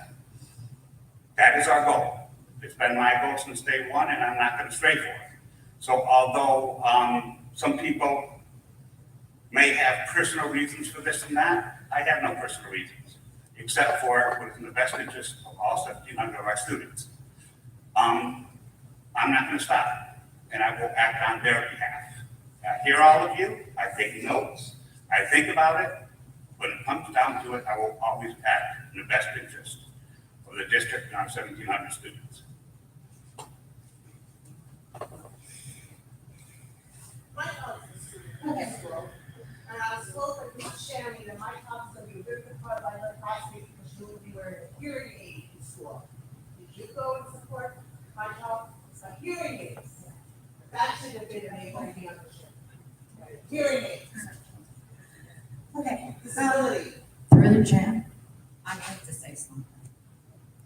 That is our goal. It's been my goal since day one, and I'm not going to stray from it. So although some people may have personal reasons for this and that, I have no personal reasons, except for what is in the best interest of all 1,700 of our students. I'm not going to stop, and I will act on their behalf. I hear all of you, I take notes, I think about it. When it comes down to it, I will always act in the best interest of the district and our 1,700 students. My daughter's a student in school, and I was told that Mrs. Sherry that my daughter's gonna be ripped apart by her classmates because she will be wearing a hearing aid in school. Did you go and support my child? It's a hearing aids. That should have been made by the other. Hearing aids. Okay, Disability. Through the chair, I'd like to say something.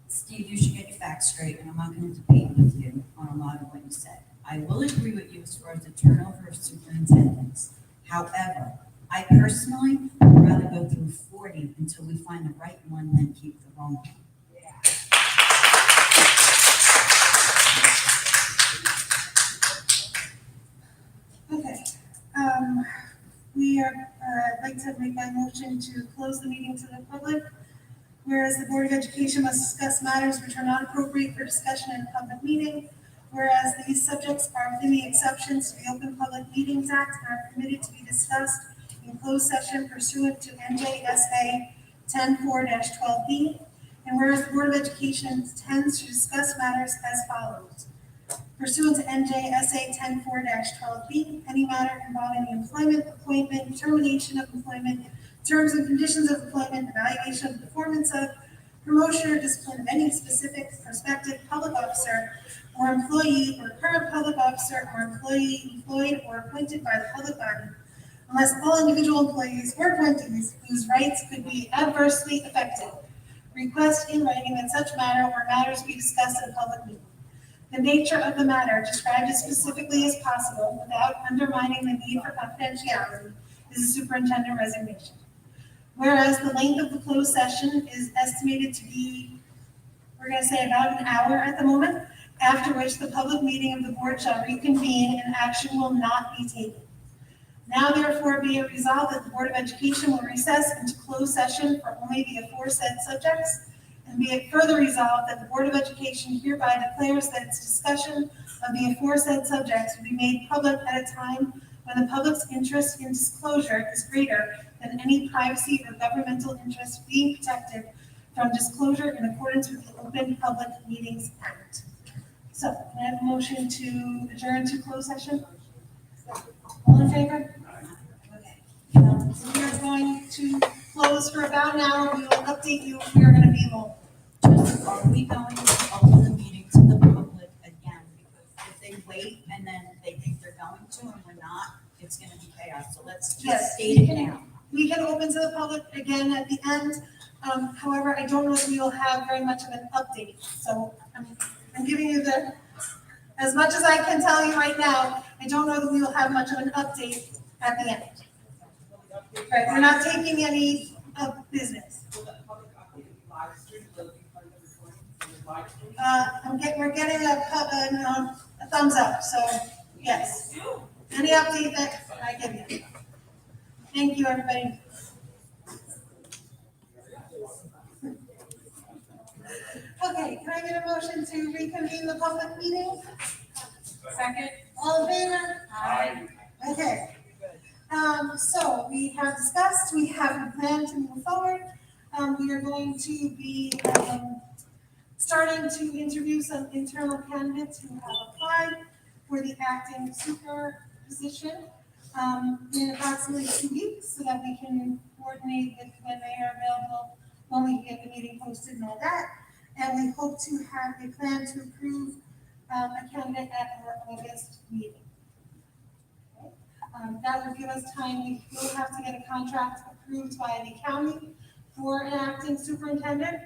Steve, you should get your facts straight, and I'm not going to debate with you on a lot of what you said. I will agree with you as far as the turnover of superintendents. However, I personally would rather go through 40 until we find the right one than keep the wrong one. okay. I'd like to make that motion to close the meeting to the public. Whereas the Board of Education must discuss matters which are not appropriate for discussion in a public meeting. Whereas these subjects are within the exceptions to the Open Public Meetings Act and are permitted to be discussed in closed session pursuant to NJSA 10-4-12B. And whereas the Board of Education intends to discuss matters as follows. Pursuant to NJSA 10-4-12B, any matter involving the employment, appointment, termination of employment, terms and conditions of employment, evaluation of performance of, promotion or discipline of any specific prospective public officer or employee or current public officer or employee employed or appointed by the public body, unless all individual employees or appointees whose rights could be adversely affected, request in writing that such matter or matters be discussed in a public meeting. The nature of the matter described as specifically as possible without undermining the need for confidentiality is a superintendent resignation. Whereas the length of the closed session is estimated to be, we're going to say about an hour at the moment, after which the public meeting of the board shall reconvene and action will not be taken. Now therefore be it resolved that the Board of Education will recess into closed session for only the aforesaid subjects. And be it further resolved that the Board of Education hereby declares that its discussion of the aforesaid subjects will be made public at a time when the public's interest in disclosure is greater than any privacy or governmental interest being protected from disclosure in accordance with the Open Public Meetings Act. So, can I have a motion to adjourn to closed session? All in favor? Okay. So we are going to close for about an hour. We will update you if we are going to be long. Just, are we going to open the meeting to the public late and then they think they're going to and we're not, it's gonna be chaos. So let's Yes, just state it now. We can open to the public again at the end. However, I don't know if we will have very much of an update. So I'm giving you as much as I can tell you right now, I don't know that we will have much of an update at the end. Right, we're not taking any business. We're getting a thumbs up, so yes. Any update that I give you. Thank you, everybody. Okay, can I get a motion to reconvene the public meeting? Second? All in favor? Aye. Okay. So we have discussed, we have a plan to move forward. We are going to be starting to interview some internal candidates who have applied for the acting super position in approximately 2 weeks so that we can coordinate with when they are available, when we get the meeting posted and all that. And we hope to have a plan to approve a candidate at our August meeting. Okay. That will give us time. We will have to get a contract approved by the county for an acting superintendent.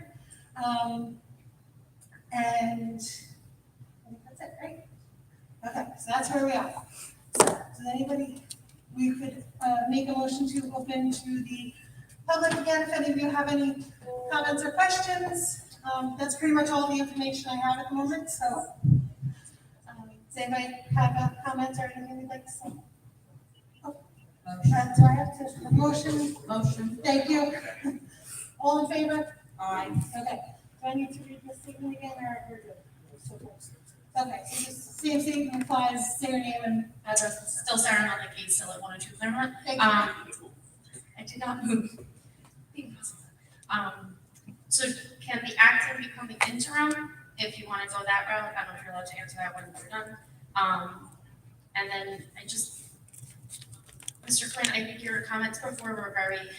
And I think that's it, right? Okay, so that's where we are. So, does anybody, we could make a motion to open to the public again, if any of you have any comments or questions. That's pretty much all the information I have at the moment, so. Does anybody have a comment or anything they'd like to say? Oh, do I have to, motion? Motion. Thank you. All in favor? Aye. Okay, do I need to read this statement again, or we're good? Okay, so just same statement applies, say your name and address. Still Sarah Malicki, still at 102 Claremont. Thank you. I did not move. So can the acting become the interim if you want to go that route? I don't know if you're allowed to answer that when we're done. And then Mr. Quinn, I think your comments before were very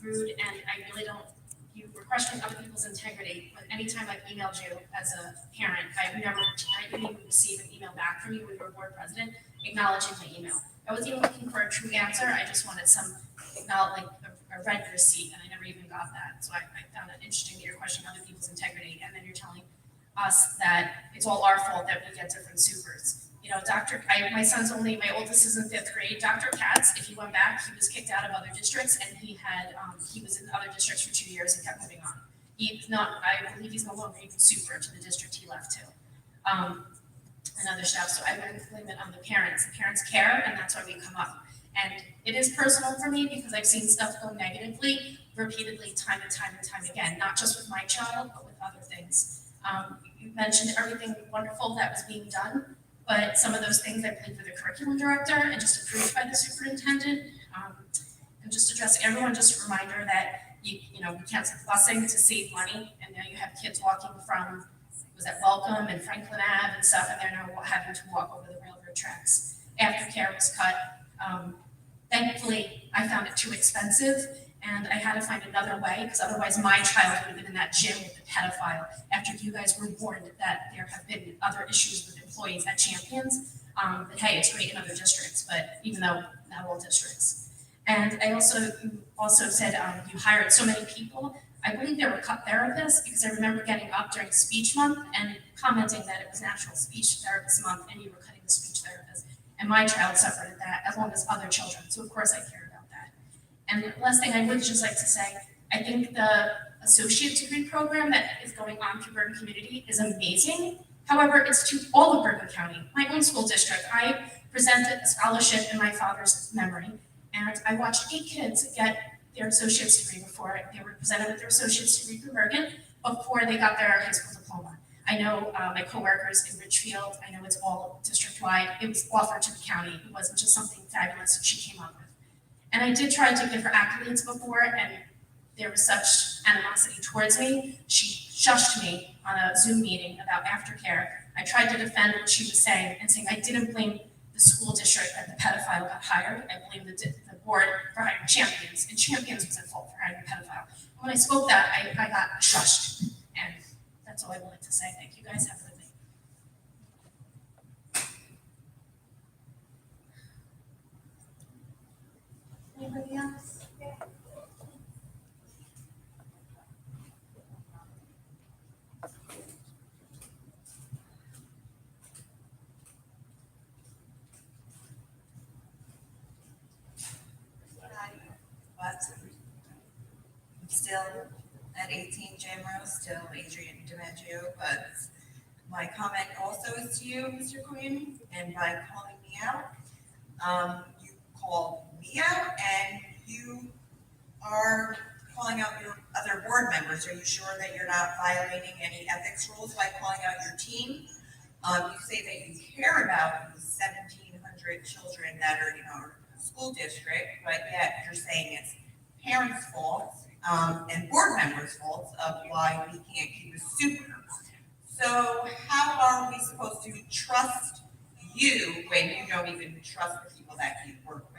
rude, and I really don't, you were questioning other people's integrity, but anytime I've emailed you as a parent, I didn't even receive an email back from you when you were board president acknowledging my email. I wasn't even looking for a true answer, I just wanted some acknowledgement, a red receipt, and I never even got that. So I found it interesting that you're questioning other people's integrity, and then you're telling us that it's all our fault that we get different supers. You know, my son's my oldest is in 5th grade. Dr. Katz, if he went back, he was kicked out of other districts, and he was in other districts for 2 years and kept moving on. I believe he's no longer even super to the district he left to. And other staff, so I wouldn't blame it on the parents. The parents care, and that's why we come up. And it is personal for me because I've seen stuff go negatively repeatedly time and time and time again, not just with my child, but with other things. You mentioned everything wonderful that was being done, but some of those things I believe were the curriculum director and just approved by the superintendent. And just addressing everyone, just a reminder that we canceled busing to save money, and now you have kids walking from, was that Welcome and Franklin Ave and stuff, and they're now having to walk over the railroad tracks. Aftercare was cut. Thankfully, I found it too expensive, and I had to find another way, because otherwise my child would have been in that gym with the pedophile after you guys were warned that there have been other issues with employees at Champions. That, hey, it's great in other districts, but even though not all districts. And I also said you hired so many people. I believe they were cut therapists, because I remember getting up during speech month and commenting that it was National Speech Therapist Month and you were cutting the speech therapist. And my child suffered at that, as long as other children. So of course I care about that. And the last thing I would just like to say, I think the associate degree program that is going on through Bergen Community is amazing. However, it's to all of Bergen County, my own school district. I presented a scholarship in my father's memory, and I watched 8 kids get their associate's degree before they were presented with their associate's degree from Bergen, before they got their high school diploma. I know my coworkers in Richfield, I know it's all district-wide. It was offered to the county. It wasn't just something fabulous she came up with. And I did try to give her accolades before, and there was such animosity towards me. She shushed me on a Zoom meeting about aftercare. I tried to defend what she was saying and saying I didn't blame the school district that the pedophile got hired. I blamed the board for hiring Champions, and Champions was at fault for hiring a pedophile. When I spoke that, I got shushed, and that's all I wanted to say. Thank you guys. Have a good night. Anybody else? But I'm still at 18 Jamrose, still Adrian DiMaggio, but my comment also is to you, Mr. Quinn, and by calling me out, you called me out and you are calling out your other board members. Are you sure that you're not violating any ethics rules by calling out your team? You say that you care about the 1,700 children that are in our school district, but yet you're saying it's parents' fault and board members' fault of why we can't keep a super. So how are we supposed to trust you when you don't even trust the people that you work with?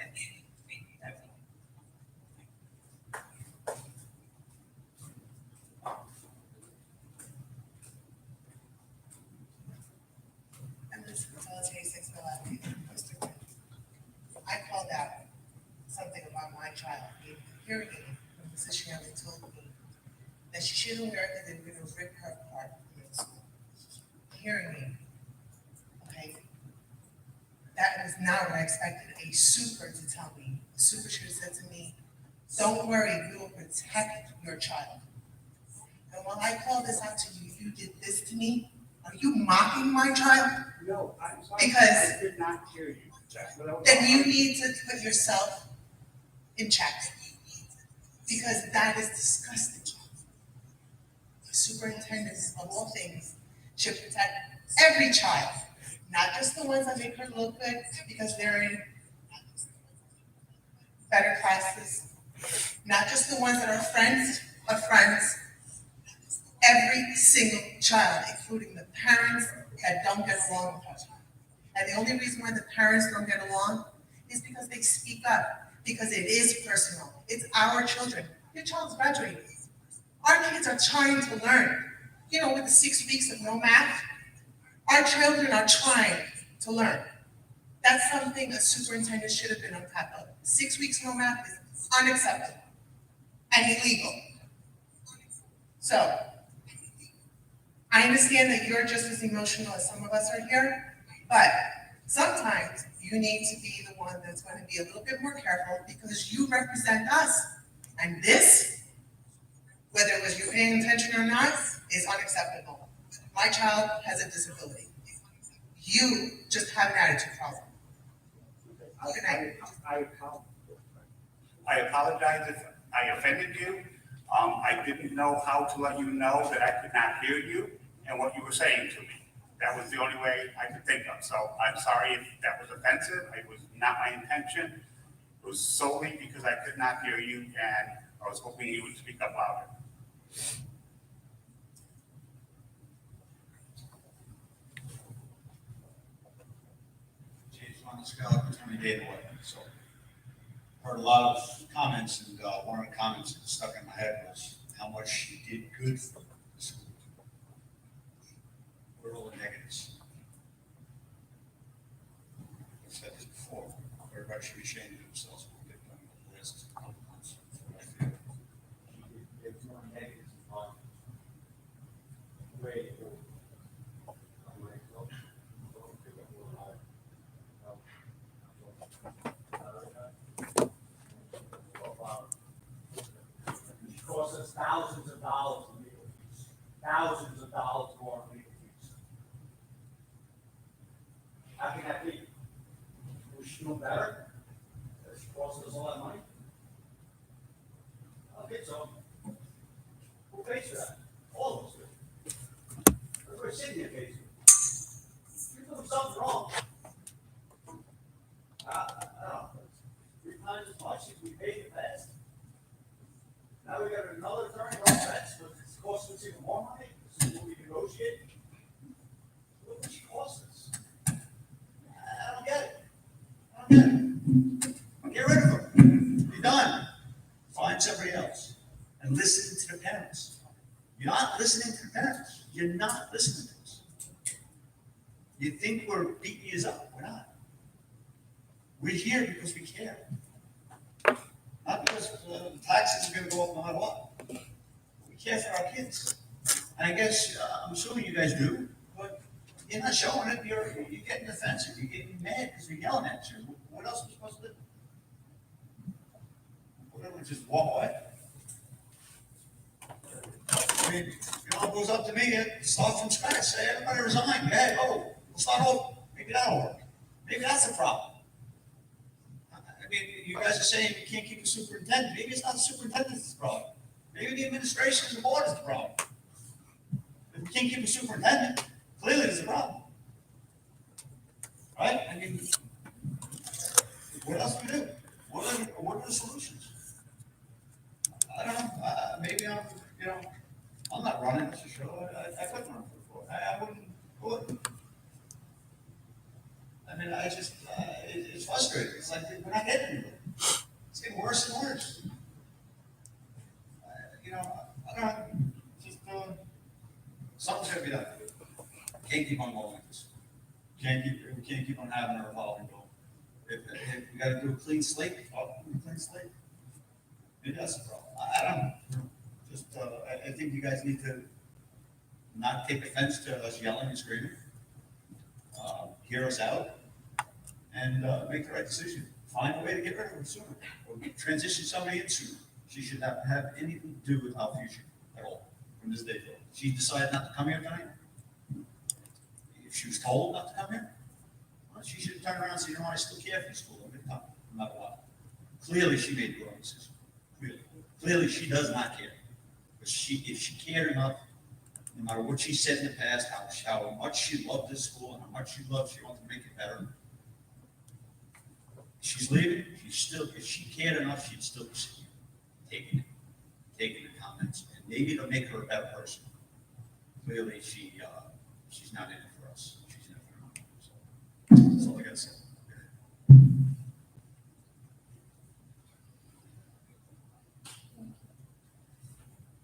And this facilitates 6 Avenue. Mr. Quinn, I called out something about my child being hearing aid when Mrs. Shanley told me that she shouldn't wear it and they're gonna rip her apart in the school. Hearing aid, okay? That was not what I expected a super to tell me. The super should have said to me, don't worry, we will protect your child. And when I called this out to you, you did this to me? Are you mocking my child? No, I'm sorry. Because I did not hear you, Jack. then you need to put yourself in check. Because that is disgusting. The superintendent of all things should protect every child, not just the ones that make her look good because they're in better classes, not just the ones that are friends of friends, every single child, including the parents that don't get along with us. And the only reason why the parents don't get along is because they speak up, because it is personal. It's our children. Your child's graduating. Our kids are trying to learn. You know, with the 6 weeks of no math, our children are trying to learn. That's something a superintendent should have been on top of. 6 weeks no math is unacceptable and illegal. So, I understand that you're just as emotional as some of us are here, but sometimes you need to be the one that's going to be a little bit more careful because you represent us. And this, whether it was you paying attention or not, is unacceptable. My child has a disability. You just have an attitude problem. Good night. I apologize if I offended you. I didn't know how to let you know that I could not hear you and what you were saying to me. That was the only way I could think of. So I'm sorry if that was offensive. It was not my intention. It was solely because I could not hear you and I was hoping you would speak up louder. James on the scale of 20 days away. So heard a lot of comments, and one of the comments that stuck in my head was how much she did good for the school. What are all the negatives? I've said this before. Everybody should be ashamed of themselves for what they've done over the last couple of months. That's what I feel. It's more negatives than positives. Way to go. It costs us thousands of dollars in legal fees, thousands of dollars more in legal fees. How can that be? We should know better. It's costing us a lot of money. Okay, so who pays for that? All of us do. Everybody sitting here pays for it. You're doing something wrong. I don't know. 3 times as much as we paid the best. Now we got another attorney on fence, but it's costing us even more money. This is what we negotiate. What would she cost us? I don't get it. Get rid of them. Be done. Find somebody else and listen to the parents. You're not listening to the parents. You're not listening to us. You think we're beating you up. We're not. We're here because we care. Not because the taxes are gonna go up no matter what. We care for our kids. And I guess, I'm assuming you guys do, but you're not showing it, you're getting defensive, you're getting mad because we're yelling at you. What else are we supposed to do? What, do we just walk away? I mean, it goes up to me, start from scratch, say, everybody resign, hey, we'll start over. Maybe that'll work. Maybe that's the problem. I mean, you guys are saying you can't keep a superintendent, maybe it's not the superintendent that's the problem. Maybe the administration and the board is the problem. If we can't keep a superintendent, clearly there's a problem. Right? I mean, what else do we do? What are the solutions? I don't know, maybe I'm not running this show, I couldn't run for the board, I wouldn't. I mean, it's frustrating, it's like, we're not getting anywhere. It's getting worse and worse. I don't know, just, something's gotta be done. Can't keep on going like this. We can't keep on having a revolving door. If we gotta do a clean slate, maybe that's the problem. I don't know. Just, I think you guys need to not take offense to us yelling and screaming. Hear us out and make the right decision. Find a way to get rid of her sooner, or transition somebody in sooner. She should not have anything to do with our future at all from this day forward. She decided not to come here tonight. If she was told not to come here, well, she should turn around and say, you know what, I still care for the school. I'm going to come, no matter what. Clearly, she made the wrong decision. Clearly, she does not care. But if she cared enough, no matter what she said in the past, how much she loved this school and how much she wanted to make it better, she's leaving. If she cared enough, she'd still be sitting here, taking the comments, and maybe it'll make her a better person. Clearly, she's not in it for us. She's in it for her. So that's all I got to say.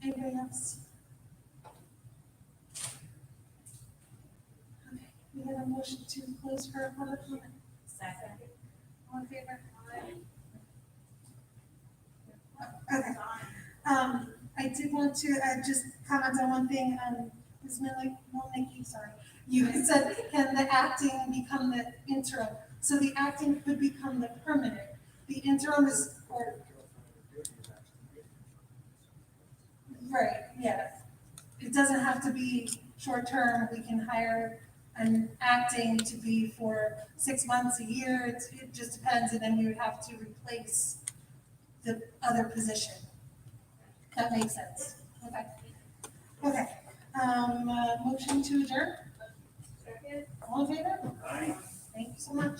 Anybody else? Okay, we have a motion to close for public comment. Second. All in favor? Okay. I did want to just comment on one thing, Ms. Milnicki, sorry. You said, can the acting become the interim? So the acting could become the permanent. The interim is, right, yeah. It doesn't have to be short-term. We can hire an acting to be for 6 months, a year. It just depends, and then we would have to replace the other position. That makes sense. Okay. Okay. Motion to adjourn? Second. All in favor? Aye. Thank you so much.